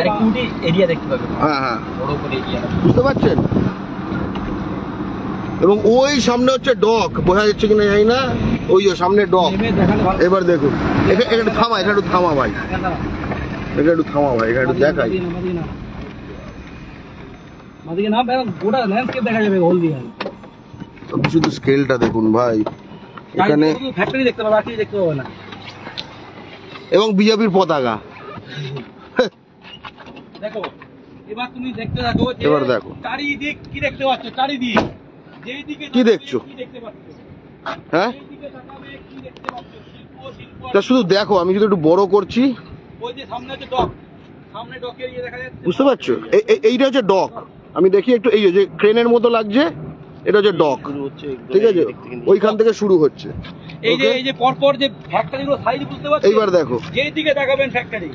এরিয়া দেখতে পাবে। হ্যাঁ হ্যাঁ, বড় করে এরিয়া। বুঝতে পারছেন। এবং ওই সামনে হচ্ছে ডক, বোঝা যাচ্ছে কিনা জানি না, ওই যে সামনে ডক। নেমে দেখালে ভালো। এবার দেখুন, এটা একটু থামা, এটা একটু থামা ভাই, এখানে দাঁড়াও। এটা একটু থামা ভাই, এটা একটু দেখাই। মাদিকে নাম গোটা ল্যান্ডস্কেপ দেখা যাবে হলদিয়া। শুধু স্কেলটা দেখুন ভাই, এখানে ফ্যাক্টরি দেখতে পাবে, আর কিছু দেখতে পাবে না। এবং বিজেপির পতাকা। দেখো, এবার তুমি দেখতে থাকো যে এবার দেখো। চারিদিক কি দেখতে পাচ্ছ, চারিদিক যেই দিকে কি দেখছো? কি দেখতে পাচ্ছ? হ্যাঁ, যেই দিকে তাকাবে কি দেখতে পাচ্ছ? শিল্প তা শুধু দেখো, আমি যদি একটু বড় করছি, ওই যে সামনে আছে ডক, সামনে ডকের ইয়ে দেখা যাচ্ছে। বুঝতে পারছো? এইটা হচ্ছে ডক। আমি দেখি একটু, এই যে ক্রেনের মতো লাগছে, এটা হচ্ছে ডক, ঠিক আছে। ওইখান থেকে শুরু হচ্ছে। এই যে পরপর যে ফ্যাক্টরি গুলো সাইজ বুঝতে পারছো? এইবার দেখো, যেই দিকে তাকাবেন ফ্যাক্টরি।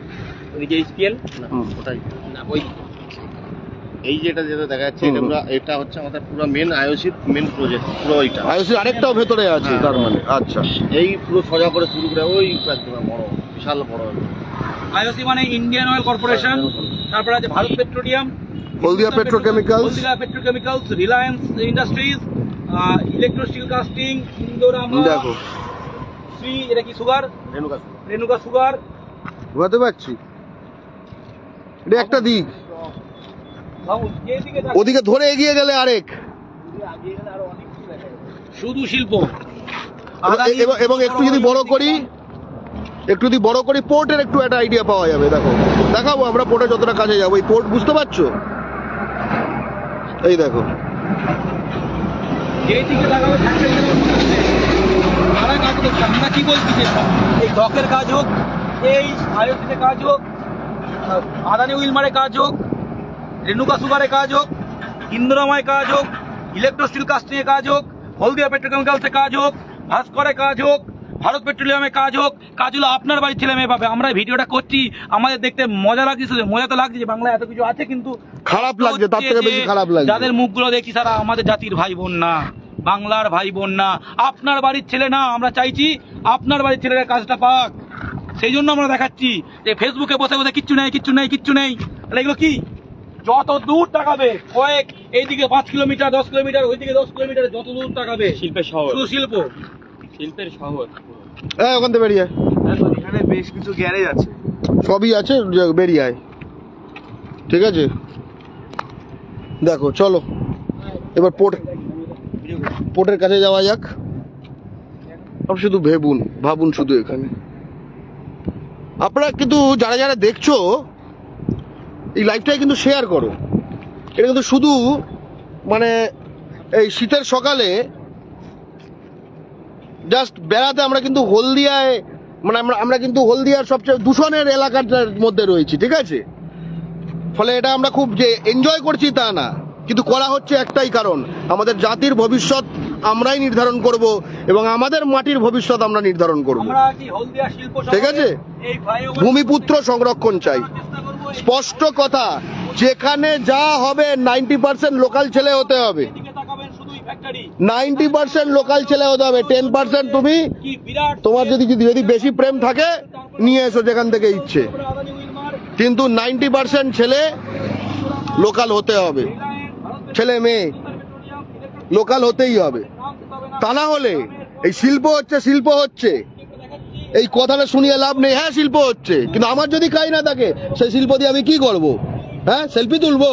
ওই যে এইচপিএল ওটাই না, ওই এই যেটা দেখা যাচ্ছে, এটা হচ্ছে আমাদের পুরো মেন আইওসি মেন প্রজেক্ট, পুরো এইটা। আইওসি আরেকটাও ভেতরে আছে, তার মানে। আচ্ছা, এই পুরো সোজা করে শুরু করে ওই একদম বড়, বিশাল বড়। আইওসি মানে ইন্ডিয়ান অয়েল কর্পোরেশন, তারপর আছে Bharat petroleum, Haldia petrochemicals, Haldia petrochemicals, Reliance industries, electro steel casting, Indorama, দেখো শ্রী, এটা কি সুগার, রেণুকা রেণুকা সুগার। বুঝতে পারছি। এটা একটা দিক, যেদিকে ওদিকে ধরে এগিয়ে গেলে আরেক। শুধু শিল্প। এবং একটু যদি বড় করি, পোর্টের একটু একটা আইডিয়া পাওয়া যাবে। দেখো, দেখাবো আমরা পোর্টে যতটা কাছে যাবো। এই পোর্ট বুঝতে পারছো? এই দেখো, যেদিকে তাকাবে ফ্যাক্টরিগুলোর মধ্যে তারা কাজ করছে। আমরা কি বলছি যে এই ডকের কাজ হোক, এই আইওসিতে কাজ হোক, আদানি উইলমারে কাজ হোক, রেণুকা সুগারে কাজ হোক, ইন্দ্রমায় কাজ হোক, ইলেকট্রো স্টিল কাস্টিংয়ে কাজ হোক, হলদিয়া পেট্রোকেমিক্যালসে কাজ হোক, ভাস্করে কাজ হোক, ভারত পেট্রোলিয়ামে কাজ হোক, কাজগুলো আপনার বাড়ির ছেলে মেয়ে পাবে। আমরা এই ভিডিওটা করছি, আমাদের দেখতে মজা লাগছে, মজা তো লাগছে যে বাংলায় এত কিছু আছে, কিন্তু খারাপ লাগছে, তার থেকে বেশি খারাপ লাগছে যাদের মুখগুলো দেখি তারা আমাদের জাতির ভাই বোন না, বাংলার ভাই বোন না, আপনার বাড়ির ছেলে না। আমরা চাইছি আপনার বাড়ির ছেলেরা কাজটা পাক, সেই জন্য আমরা দেখাচ্ছি যে ফেসবুকে বসে বসে কিচ্ছু নেই, কিচ্ছু নেই, কিচ্ছু নেই। তাহলে এগুলো কি? যত দূর তাকাবে, কয়েক এইদিকে 5 কিলোমিটার, 10 কিলোমিটার, ওইদিকে 10 কিলোমিটার, যত দূর তাকাবে শিল্পের শহর, শুধু শিল্প, শিল্পের শহর। ওখান থেকে বেরিয়ে আয়। এখানে বেশ কিছু গ্যারেজ আছে, সবই আছে, বেরিয়ে আয়, ঠিক আছে। দেখো, চলো এবার পোর্টের কাছে যাওয়া যাক। শুধু ভাবুন শুধু এখানে। আপনারা কিন্তু যারা যারা দেখছো এই লাইভটাই কিন্তু শেয়ার করো। এটা কিন্তু শুধু মানে এই শীতের সকালে জাস্ট বেড়াতে আমরা কিন্তু হলদিয়ায়, মানে আমরা কিন্তু হলদিয়ার সবচেয়ে দূষণের এলাকার মধ্যে রয়েছি, ঠিক আছে। ফলে এটা আমরা খুব যে এনজয় করছি তা না, কিন্তু করা হচ্ছে একটাই কারণ, আমাদের জাতির ভবিষ্যৎ আমরাই নির্ধারণ করব এবং আমাদের মাটির ভবিষ্যৎ আমরা নির্ধারণ করব। আমরা কি হলদিয়া শিল্প ঠিক আছে? এই ফ্লাইওভার ভূমিপুত্র সংরক্ষণ চাই, চেষ্টা করবো। স্পষ্ট কথা। যেখানে যা হবে 90% লোকাল ছেলে হতে হবে, এদিকে তাকাবেন শুধুই ফ্যাক্টরি 90% লোকাল ছেলে হতে হবে। 10% তুমি কি বিরাট তোমার যদি বেশি প্রেম থাকে নিয়ে এসো যেখান থেকে ইচ্ছে, আদানি উইলমার কিন্তু 90% ছেলে লোকাল হতে হবে। ছেলে মেয়ে লোকাল হতেই হবে, তা না হলে এই শিল্প হচ্ছে এই কথাটা শুনিয়ে লাভ নেই। হ্যাঁ শিল্প হচ্ছে, কিন্তু আমার যদি কাজ না থাকে সেই শিল্প দিয়ে আমি কি করব? হ্যাঁ সেলফি তুলবো?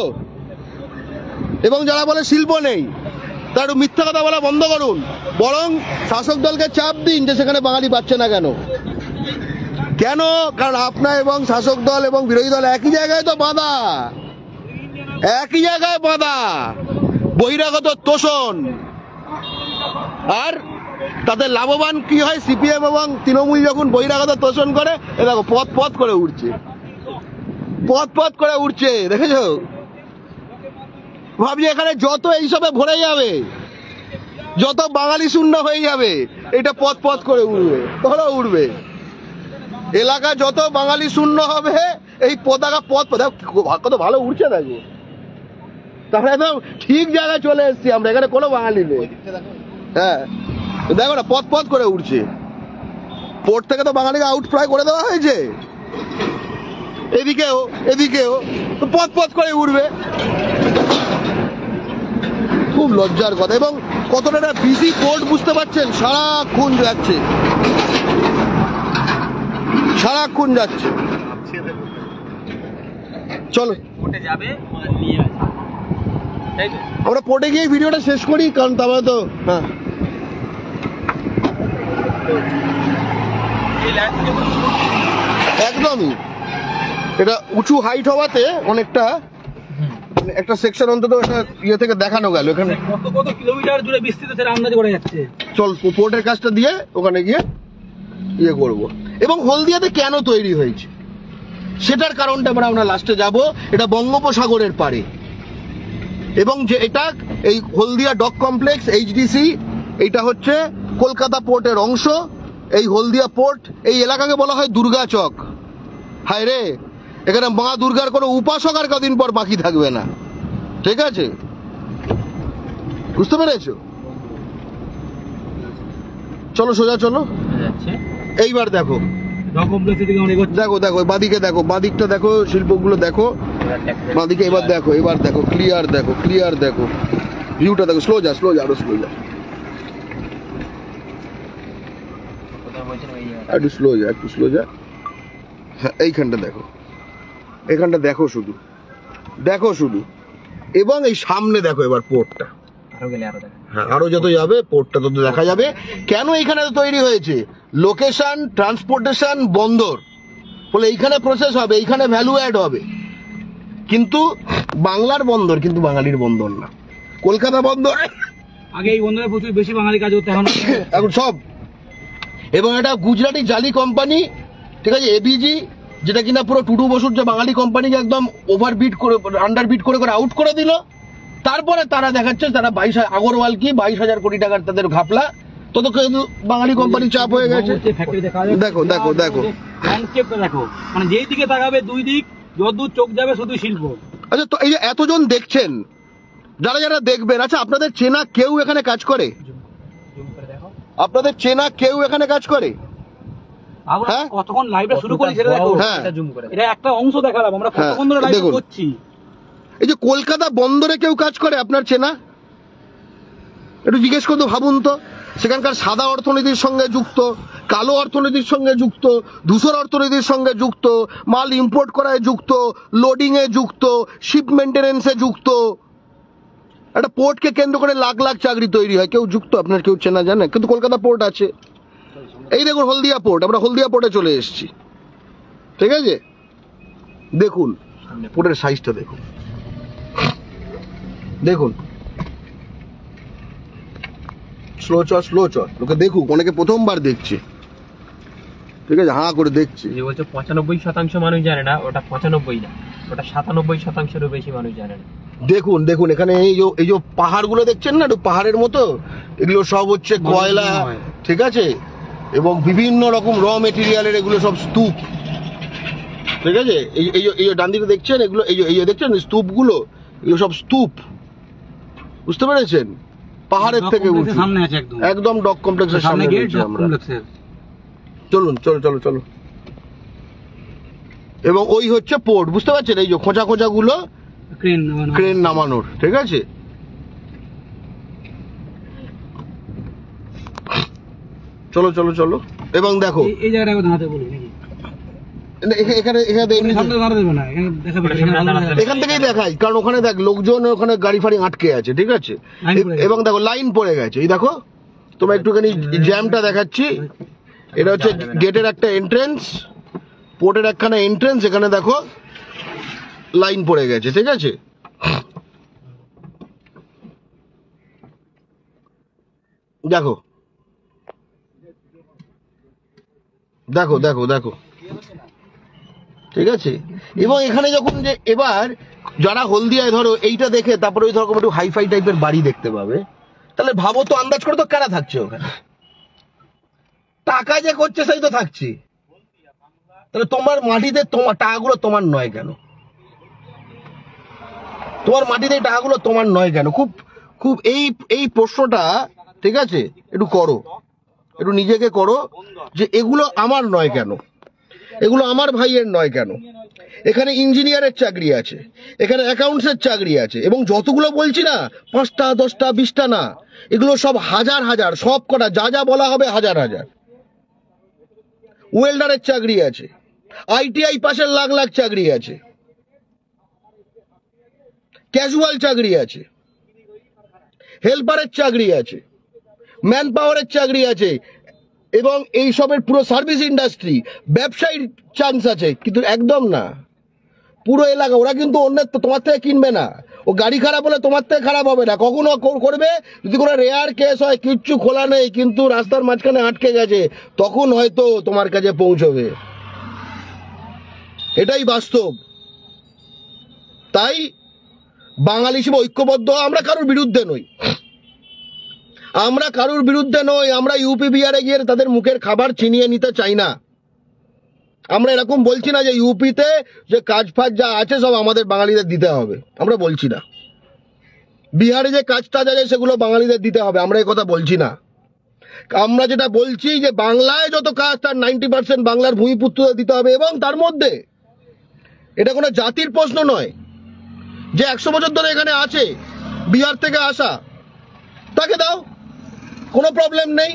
এবং যারা বলে শিল্প নেই তারা একটু মিথ্যা কথা বলা বন্ধ করুন, বরং শাসক দলকে চাপ দিন যে সেখানে বাঙালি পাচ্ছে না কেন। কেন? কারণ আপনার এবং শাসক দল এবং বিরোধী দল একই জায়গায় তো বাঁধা, একই জায়গায় বাঁধা, বহিরাগত তোষণ। আর তাতে লাভবান কি হয়? সিপিএম এবং তৃণমূল যখন বহিরাগত তোষণ করে, এ দেখো পথ পথ করে উঠছে, পথ পথ করে উঠছে, দেখেছো? ভাবছি এখানে যত এইসবে ভরে যাবে, যত বাঙালি শূন্য হয়ে যাবে, এটা পথ পথ করে উঠবে, ধরো উঠবে। এলাকা যত বাঙালি শূন্য হবে, এই পতাকা পথ কত ভালো উঠছে দেখো। তাহলে একদম ঠিক জায়গায় চলে এসেছি আমরা, এখানে কোনো বাঙালি নেই। হ্যাঁ দেখো না পথ পথ করে উঠছে। পোর্ট থেকে তো বাঙালিকে আউট ফ্লাই করে দেওয়া হয়েছে, এদিকেও তো পথ পথ করে উঠবে। খুব লজ্জার কথা। এবং কতটা একটা বিজি পোর্ট বুঝতে পারছেন? সারাক্ষণ যাচ্ছে, সারাক্ষণ যাচ্ছে। চলো উঠে যাবে মাল নিয়ে আসবে, তাই তো? আমরা পোর্টে গিয়ে ভিডিওটা শেষ করি, কারণ তারপরে তো হ্যাঁ এই ল্যান্ডস্কেপ একদমই। এটা উঁচু হাইট হওয়াতে অনেকটা একটা সেকশন অন্তত একটা ইয়ে থেকে দেখানো গেল। এখানে কত কত কিলোমিটার জুড়ে বিস্তৃত সেটা আন্দাজ করা যাচ্ছে। চল পোর্টের কাজটা দিয়ে ওখানে গিয়ে ইয়ে করব। এবং হলদিয়াতে কেন তৈরি হয়েছে সেটার কারণটা আমরা লাস্টে যাব। এটা বঙ্গোপসাগরের পারে, এবং যে এটা এই হলদিয়া ডক কমপ্লেক্স এইচডিসি, এইটা হচ্ছে কলকাতা পোর্টের অংশ। এই হলদিয়া পোর্ট, এই এলাকাকে বলা হয় দুর্গা চক। হায় রে, এখানে মা দুর্গার কোনো উপাসক আর কদিন পর বাকি থাকবে না। ঠিক আছে, বুঝতে পেরেছো? চলো সোজা চলো। যাচ্ছে এইবার দেখো, ডক কমপ্লেক্সের দিকে আমরা এগোচ্ছি। দেখো দেখো বাদিকে দেখো, বাদিকটা দেখো, শিল্পগুলো দেখো বাদিকে। এবার দেখো, এবার দেখো, ক্লিয়ার দেখো, ক্লিয়ার দেখো, ভিউটা দেখো। স্লো যা, স্লো যা, আরো স্লো যা, কোথায় বলছেন ওই একটু স্লো যা, একটু স্লো যা। হ্যাঁ এইখানটা দেখো, এখানটা দেখো, শুধু দেখো শুধু। এবং এই সামনে দেখো এবার পোর্টটা। আরো গেলে আরো দেখা। হ্যাঁ আরো যত যাবে পোর্টটা তত দেখা যাবে। কেন এখানে তৈরি হয়েছে? লোকেশন, ট্রান্সপোর্টেশন, বন্দর বলে এইখানে প্রসেস হবে, এইখানে ভ্যালু অ্যাড হবে। কিন্তু বাংলার বন্দর কিন্তু বাঙালির বন্দর না। কলকাতা বন্দর আগে এই বন্দরে প্রচুর বেশি বাঙালি কাজ হতো, এখন সব। এবং এটা গুজরাটি জালি কোম্পানি, ঠিক আছে, এবিজি, যেটা কিনা পুরো টুটু বসুর যে বাঙালি কোম্পানিকে একদম ওভারবিট করে, আন্ডারবিট করে করে আউট করে দিল। তারপরে তারা দেখাচ্ছে তারা 22 আগরওয়াল কি 22,000 কোটি টাকার তাদের ঘাপলা, তত কিন্তু বাঙালি কোম্পানি চাপ হয়ে গেছে। ফ্যাক্টরি দেখা যাচ্ছে। দেখো দেখো দেখো, ল্যান্ডস্কেপটা দেখো, মানে যেই দিকে তাকাবে দুই দিক, যতদূর চোখ যাবে শুধু শিল্প। আচ্ছা তো এই যে এতজন দেখছেন, যারা যারা দেখবেন, আচ্ছা আপনাদের চেনা কেউ এখানে কাজ করে? আপনাদের চেনা কেউ এখানে কাজ করে? আমরা হ্যাঁ? কতক্ষণ লাইভটা শুরু করি সেটা দেখো। হ্যাঁ। এটা জুম করে এটা একটা অংশ দেখালাম, আমরা কতক্ষণ ধরে লাইভ দেখুন। করছি। এই যে কলকাতা বন্দরে কেউ কাজ করে আপনার চেনা? একটু জিজ্ঞেস করতে ভাবুন তো। সেখানকার সাদা অর্থনীতির সঙ্গে যুক্ত, কালো অর্থনীতির সঙ্গে যুক্ত, ধূসর অর্থনীতির সঙ্গে যুক্ত, মাল ইম্পোর্ট করায় যুক্ত, লোডিং এ যুক্ত, শিপ মেনটেনেন্সে যুক্ত। একটা পোর্টকে কেন্দ্র করে লাখ লাখ চাকরি তৈরি হয়। কেউ যুক্ত আপনার, কেউ চেনা জানে? কিন্তু কলকাতা পোর্ট আছে। এই দেখুন হলদিয়া পোর্ট, আমরা হলদিয়া পোর্টে চলে এসেছি। ঠিক আছে, দেখুন পোর্টের সাইজটা দেখুন, দেখুন। স্লো চ, স্লো চ, লোকে দেখুক, অনেকে প্রথমবার দেখছে। ঠিক আছে, হাঁ করে দেখছে। যে বলছে 95% মানুষ জানে না, ওটা 95 না, ওটা 97%-এরও বেশি মানুষ জানে না। দেখুন দেখুন এখানে এই যে পাহাড়গুলো দেখছেন না, একটু পাহাড়ের মতো, এগুলো সব হচ্ছে কয়লা, ঠিক আছে, এবং বিভিন্ন রকম র মেটেরিয়ালের এগুলো সব স্তূপ, ঠিক আছে। এই ডান দিকে দেখছেন এগুলো, এই দেখছেন স্তূপগুলো, এগুলো সব স্তূপ, বুঝতে পেরেছেন? পাহাড়ের থেকে উঁচু, সামনে আছে একদম ডক কমপ্লেক্সের সামনে রয়েছে আমরা। চলুন চলো চলো চলো। এবং ওই হচ্ছে পোর্ট, বুঝতে পারছেন? এই যে খোঁচা খোঁচা গুলো ক্রেন নামানোর, ঠিক আছে। চলো চলো চলো। এবং দেখো এই জায়গাটা দাঁড়াতে বলি নাকি? এখান থেকেই দেখাই, কারণ ওখানে দেখ লোকজন, ওখানে গাড়ি ফাড়ি আটকে আছে, ঠিক আছে। এবং দেখো লাইন পড়ে গেছে, এই দেখো তোমার একটুখানি জ্যামটা দেখাচ্ছি। এটা হচ্ছে গেটের একটা এন্ট্রেন্স, পোর্টের একখানা এন্ট্রেন্স, এখানে দেখো লাইন পড়ে গেছে, ঠিক আছে। দেখো দেখো দেখো দেখো, ঠিক আছে। এবং এখানে যখন যে এবার যারা হলদিয়ায় ধরো এইটা দেখে তারপরে ওই ধরো একটু হাইফাই টাইপের বাড়ি দেখতে পাবে, তাহলে ভাবো তো, আন্দাজ করে তো কারা থাকছে ওখানে, টাকা যে করছে সেই তো থাকছে। তাহলে তোমার মাটিতে তোমার টাকাগুলো তোমার নয় কেন? তোমার মাটিতে এই টাকাগুলো তোমার নয় কেন? খুব খুব এই প্রশ্নটা, ঠিক আছে, একটু করো, একটু নিজেকে করো, যে এগুলো আমার নয় কেন, এগুলো আমার ভাইয়ের নয় কেন? এখানে ইঞ্জিনিয়ারের চাকরি আছে, এখানে অ্যাকাউন্টসের চাকরি আছে, এবং যতগুলো বলছি না, 5টা 10টা 20টা না, এগুলো সব হাজার হাজার, সব কটা যা যা বলা হবে হাজার হাজার। ওয়েল্ডারের চাকরি আছে, আইটিআই পাশের লাখ লাখ চাকরি আছে, ক্যাজুয়াল চাকরি আছে, হেল্পারের চাকরি আছে, ম্যান পাওয়ারের চাকরি আছে, এবং এই সবের পুরো সার্ভিস ইন্ডাস্ট্রি, ব্যবসায়ীর চান্স আছে। কিন্তু একদম না, পুরো এলাকা ওরা কিন্তু অন্যের, তোমার থেকে কিনবে না, ও গাড়ি খারাপ হলে তোমার থেকে খারাপ হবে না, কখনো করবে যদি কোনো রেয়ার কেস হয়, কিচ্ছু খোলা নেই কিন্তু রাস্তার মাঝখানে আটকে গেছে, তখন হয়তো তোমার কাছে পৌঁছবে। এটাই বাস্তব। তাই বাঙালি হিসেবে ঐক্যবদ্ধ, আমরা কারোর বিরুদ্ধে নই, আমরা কারোর বিরুদ্ধে নই, আমরা ইউপি বিহারে গিয়ে তাদের মুখের খাবার ছিনিয়ে নিতে চাই না। আমরা এরকম বলছি না যে ইউপিতে যে কাজ ফাজ যা আছে সব আমাদের বাঙালিদের দিতে হবে, আমরা বলছি না। বিহারে যে কাজ টাজ আছে সেগুলো বাঙালিদের দিতে হবে, আমরা এই কথা বলছি না। আমরা যেটা বলছি যে বাংলায় যত কাজ তার 90% বাংলার ভূমিপুত্রদের দিতে হবে, এবং তার মধ্যে এটা কোনো জাতির প্রশ্ন নয়, যে 100 বছর ধরে এখানে আছে বিহার থেকে আসা, তাকে দাও, কোনো প্রবলেম নেই।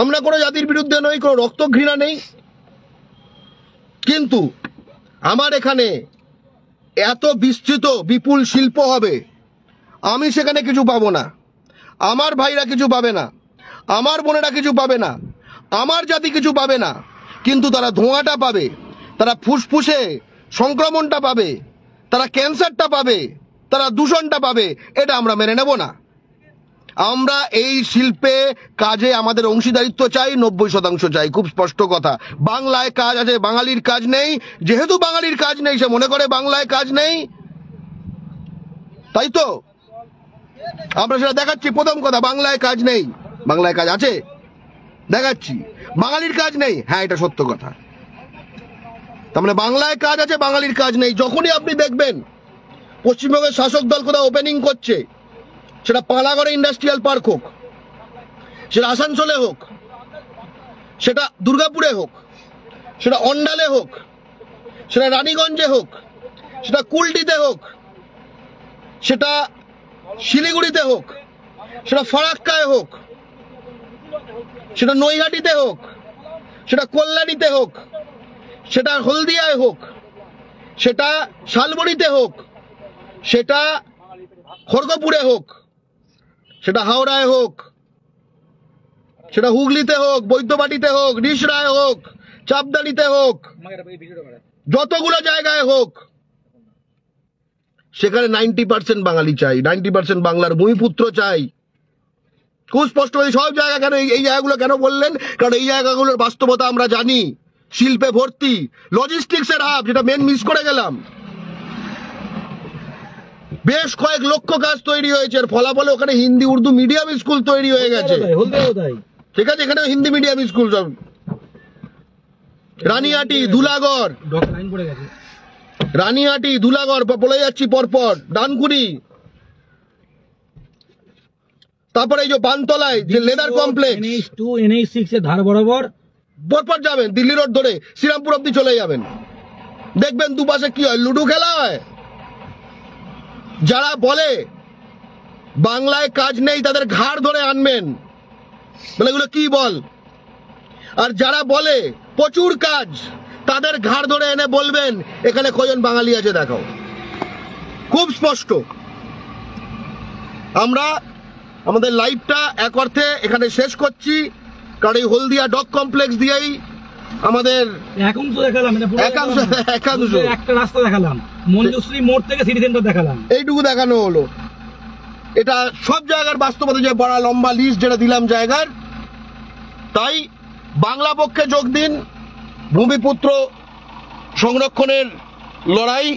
আমরা কোনো জাতির বিরুদ্ধে নই, কোনো রক্ত ঘৃণা নেই। কিন্তু আমার এখানে এত বিস্তৃত বিপুল শিল্প হবে, আমি সেখানে কিছু পাবো না, আমার ভাইরা কিছু পাবে না, আমার বোনেরা কিছু পাবে না, আমার জাতি কিছু পাবে না, কিন্তু তারা ধোঁয়াটা পাবে, তারা ফুসফুসে সংক্রমণটা পাবে, তারা ক্যান্সারটা পাবে, তারা দূষণটা পাবে। এটা আমরা মেনে নেব না। আমরা এই শিল্পে কাজে আমাদের অংশীদারিত্ব চাই, 90% চাই, খুব স্পষ্ট কথা। বাংলায় কাজ আছে, বাঙালির কাজ নেই। যেহেতু বাঙালির কাজ নেই, সে মনে করে বাংলায় কাজ নেই, তাই তো আমরা সেটা দেখাচ্ছি। প্রথম কথা, বাংলায় কাজ নেই, বাংলায় কাজ আছে দেখাচ্ছি। বাঙালির কাজ নেই, হ্যাঁ এটা সত্য কথা। তার মানে বাংলায় কাজ আছে, বাঙালির কাজ নেই। যখনই আপনি দেখবেন পশ্চিমবঙ্গের শাসক দল কোথাও ওপেনিং করছে, সেটা পালাগড়ে ইন্ডাস্ট্রিয়াল পার্ক হোক, সেটা আসানসোলে হোক, সেটা দুর্গাপুরে হোক, সেটা অন্ডালে হোক, সেটা রানীগঞ্জে হোক, সেটা কুলটিতে হোক, সেটা শিলিগুড়িতে হোক, সেটা ফারাক্কায় হোক, সেটা নৈহাটিতে হোক, সেটা কল্যাণীতে হোক, সেটা হলদিয়ায় হোক, সেটা শালবনিতে হোক, সেটা খড়গপুরে হোক, সেটা হাওড়ায় হোক, সেটা হুগলিতে হোক, বৈদ্যবাটিতে হোক, রিষড়ায় হোক, চাপদানিতে হোক, যতগুলো জায়গায় হোক, সেখানে 90% বাঙালি চাই, 90% বাংলার ভূমিপুত্র চাই। খুব স্পষ্ট সব জায়গা। কেন এই জায়গাগুলো কেন বললেন? কারণ এই জায়গাগুলোর বাস্তবতা আমরা জানি, শিল্পে ভর্তি, লজিস্টিক্সের হাব, যেটা মেন মিস করে গেলাম। বেশ কয়েক লক্ষ কাজ তৈরি হয়েছে, এর ফলাফলে ওখানে হিন্দি উর্দু মিডিয়াম স্কুল তৈরি হয়ে গেছে। ঠিক আছে, এখানে হিন্দি মিডিয়াম স্কুল সব। রানিহাটি, ধুলাগড়, রানিহাটি, ধুলাগড় বলে যাচ্ছি পরপর, ডানকুনি, তারপরে এই যে বানতলায় যে লেদার কমপ্লেক্স, NH2 NH6 এর ধার বরাবর পরপর যাবেন, দিল্লি রোড ধরে শ্রীরামপুর অব্দি চলে যাবেন, দেখবেন দুপাশে কি হয়, লুডো খেলা হয়। যারা বলে বাংলায় কাজ নেই তাদের ঘাড় ধরে আনবেন, বলে এগুলো কি বল। আর যারা বলে প্রচুর কাজ তাদের ঘাড় ধরে এনে বলবেন এখানে কজন বাঙালি আছে দেখাও। খুব স্পষ্ট। আমরা আমাদের লাইভটা এক অর্থে এখানে শেষ করছি, কারণ এই হলদিয়া ডক কমপ্লেক্স দিয়েই আমাদের একাংশ দেখালাম, একাংশ একটা রাস্তা দেখালাম, মঞ্জুশ্রী মোড় থেকে সিটি সেন্টার দেখালাম, এইটুকু দেখানো হলো। এটা সব জায়গার বাস্তবতা যে বড় লম্বা লিস্ট যেটা দিলাম জায়গার। তাই বাংলা পক্ষে যোগ দিন, ভূমিপুত্র সংরক্ষণের লড়াই।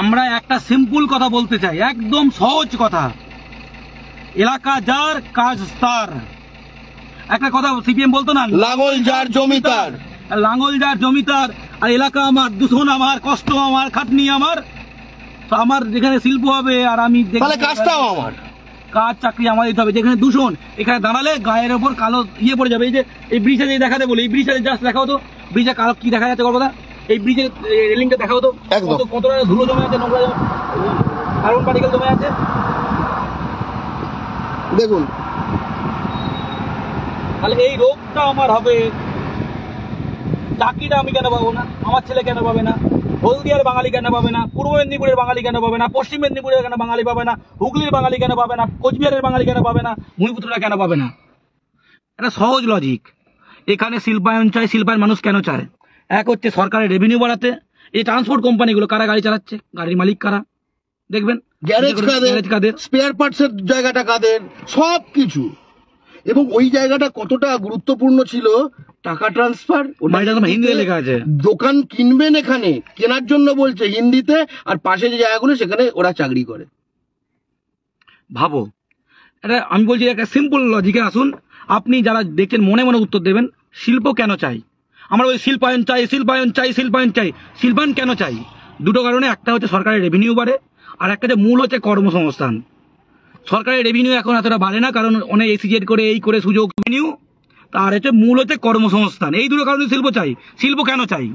আমরা একটা সিম্পল কথা বলতে চাই, একদম সহজ কথা, এলাকা যার কাজ তার। একটা কথা সিপিএম বলতো না, লাঙ্গল যার জমিদার, লাঙ্গল যার জমিদার, আর এলাকা আমার, দূষণ আমার, কষ্ট আমার, খাটনি আমার। তো আমার যেখানে শিল্প হবে আর আমি তাহলে কাজটাও আমার, কাজ চাকরি আমার দিতে হবে। যেখানে দূষণ, এখানে দাঁড়ালে গায়ের ওপর কালো ইয়ে পড়ে যাবে। এই যে এই ব্রিজে যে দেখাতে বলি, এই ব্রিজে জাস্ট দেখাও তো, ব্রিজে কালো কি দেখা যাচ্ছে কথা, এই ব্রিজের রেলিংটা দেখাও তো, কতটা ধুলো জমে আছে, নোংরা কার্বন পার্টিকেল জমে আছে দেখুন। তাহলে এই রোগটা আমার হবে, চাকরিটা আমি কেন পাবো না, আমার ছেলে কেন পাবে না, হলদিয়ার বাঙালি কেন পাবে না, পূর্ব মেদিনীপুরের বাঙালি কেন পাবে না, পশ্চিম মেদিনীপুরের কেন বাঙালি পাবে না, হুগলির বাঙালি কেন পাবে না, কোচবিহারের বাঙালি কেন পাবে না, ভূমিপুত্ররা কেন পাবে না? এটা সহজ লজিক। এখানে শিল্পায়ন চাই, শিল্পায়ন মানুষ কেন চায়? এক হচ্ছে সরকারের রেভিনিউ বাড়াতে। এই ট্রান্সপোর্ট কোম্পানিগুলো কারা গাড়ি চালাচ্ছে, গাড়ির মালিক কারা, দেখবেন গ্যারেজ কাদের, স্পেয়ার পার্টসের জায়গাটা কাদের, সব কিছু। এবং ওই জায়গাটা কতটা গুরুত্বপূর্ণ ছিল, টাকা ট্রান্সফার, হিন্দিতে লেখা আছে। দোকান কিনবেন, এখানে কেনার জন্য বলছে হিন্দিতে, আর পাশে যে জায়গাগুলো সেখানে ওরা চাকরি করে। ভাবো, এটা আমি বলছি একটা সিম্পল লজিকে আসুন। আপনি যারা দেখছেন মনে মনে উত্তর দেবেন, শিল্প কেন চাই? আমরা ওই শিল্পায়ন চাই, শিল্পায়ন চাই, শিল্পায়ন চাই। শিল্পায়ন কেন চাই? দুটো কারণে। একটা হচ্ছে সরকারের রেভিনিউ বাড়ে, আর একটা যে মূল হচ্ছে কর্মসংস্থান। সরকারের রেভিনিউ এখন এতটা বাড়ে না, কারণ অনেক এসিজেড করে এই করে সুযোগ রেভিনিউ, তার হচ্ছে মূল হচ্ছে কর্মসংস্থান। এই দুটো কারণে শিল্প চাই। শিল্প কেন চাই?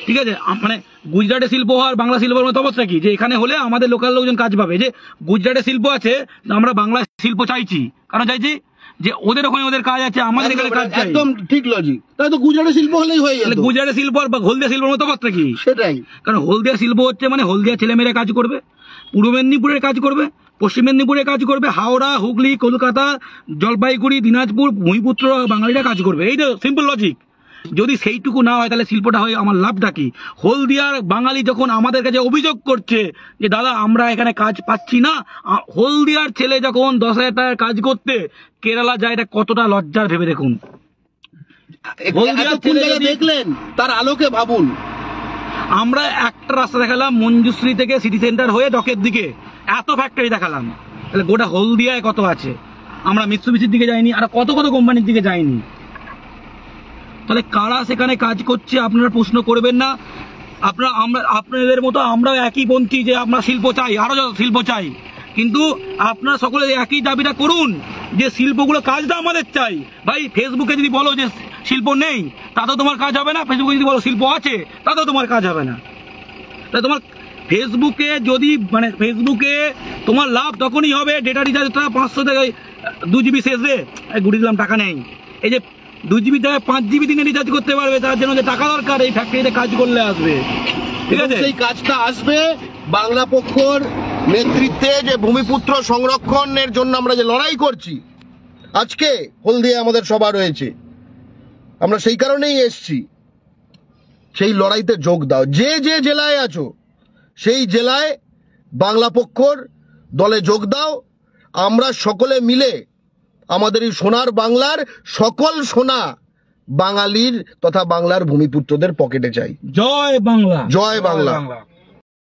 ঠিক আছে, মানে গুজরাটে শিল্প আর বাংলা শিল্পের মতো অবস্থা কি, যে এখানে হলে আমাদের লোকাল লোকজন কাজ পাবে। যে গুজরাটে শিল্প আছে, আমরা বাংলা শিল্প চাইছি, কারণ চাইছি যে ওদের ওখানে ওদের কাজ আছে, আমাদের এখানে কাজ চাই। একদম ঠিক লজিক। তাই তো গুজরাটে শিল্প হলেই হয়ে যেত। গুজরাটে শিল্প আর হলদিয়া শিল্পের মতো অবস্থা কি? সেটাই। কারণ হলদিয়া শিল্প হচ্ছে মানে হলদিয়া ছেলেমেয়েরা কাজ করবে, পূর্ব মেদিনীপুরের কাজ করবে, পশ্চিম মেদিনীপুরে কাজ করবে, হাওড়া, হুগলি, কলকাতা, জলপাইগুড়ি, দিনাজপুর, ভূমিপুত্র বাঙালিরা কাজ করবে। এই তো সিম্পল লজিক। যদি সেইটুকু না হয় তাহলে শিল্পটা হয় আমার লাভটা কি? হলদিয়ার বাঙালি যখন আমাদের কাছে অভিযোগ করছে যে দাদা আমরা এখানে কাজ পাচ্ছি না, হলদিয়ার ছেলে যখন 10,000 টাকার কাজ করতে কেরালা যায়, এটা কতটা লজ্জার ভেবে দেখুন। হলদিয়ার ছেলে দেখলেন, তার আলোকে ভাবুন। আমরা একটা রাস্তা দেখালাম মঞ্জুশ্রী থেকে সিটি সেন্টার হয়ে ডকের দিকে, এত ফ্যাক্টরি দেখালাম। তাহলে গোটা হলদিয়ায় কত আছে? আমরা মিৎসুবিশির দিকে যাইনি, আর কত কত কোম্পানির দিকে যাইনি। তাহলে কারা সেখানে কাজ করছে আপনারা প্রশ্ন করবেন না? আপনাদের মতো আমরাও একই পন্থী, যে আমরা শিল্প চাই, আরো শিল্প চাই। কিন্তু আপনারা সকলে একই দাবিটা করুন যে শিল্পগুলো কাজটা আমাদের চাই। ভাই ফেসবুকে যদি বলো যে শিল্প নেই, তাতেও তোমার কাজ হবে না। ফেসবুকে যদি বলো শিল্প আছে, তাতেও তোমার কাজ হবে না। তাই তোমার ফেসবুকে যদি মানে ফেসবুকে তোমার লাভ তখনই হবে, ডেটা রিচার্জটা 500 থেকে 2 GB শেষে ঘুরিয়ে দিলাম, টাকা নেই। এই যে 2 GB থেকে 5 GB দিনে রিচার্জ করতে পারবে, তার জন্য যে টাকা দরকার এই ফ্যাক্টরিতে কাজ করলে আসবে। ঠিক আছে, সেই কাজটা আসবে বাংলা পক্ষর নেতৃত্বে। যে ভূমিপুত্র সংরক্ষণের জন্য আমরা যে লড়াই করছি, আজকে হলদিয়া আমাদের সভা রয়েছে, আমরা সেই কারণেই এসছি। সেই লড়াইতে যোগ দাও। যে যে জেলায় আছো সেই জেলায় বাংলা পক্ষর দলে যোগ দাও। আমরা সকলে মিলে আমাদের এই সোনার বাংলার সকল সোনা বাঙালির তথা বাংলার ভূমিপুত্রদের পকেটে চাই। জয় বাংলা, জয় বাংলা।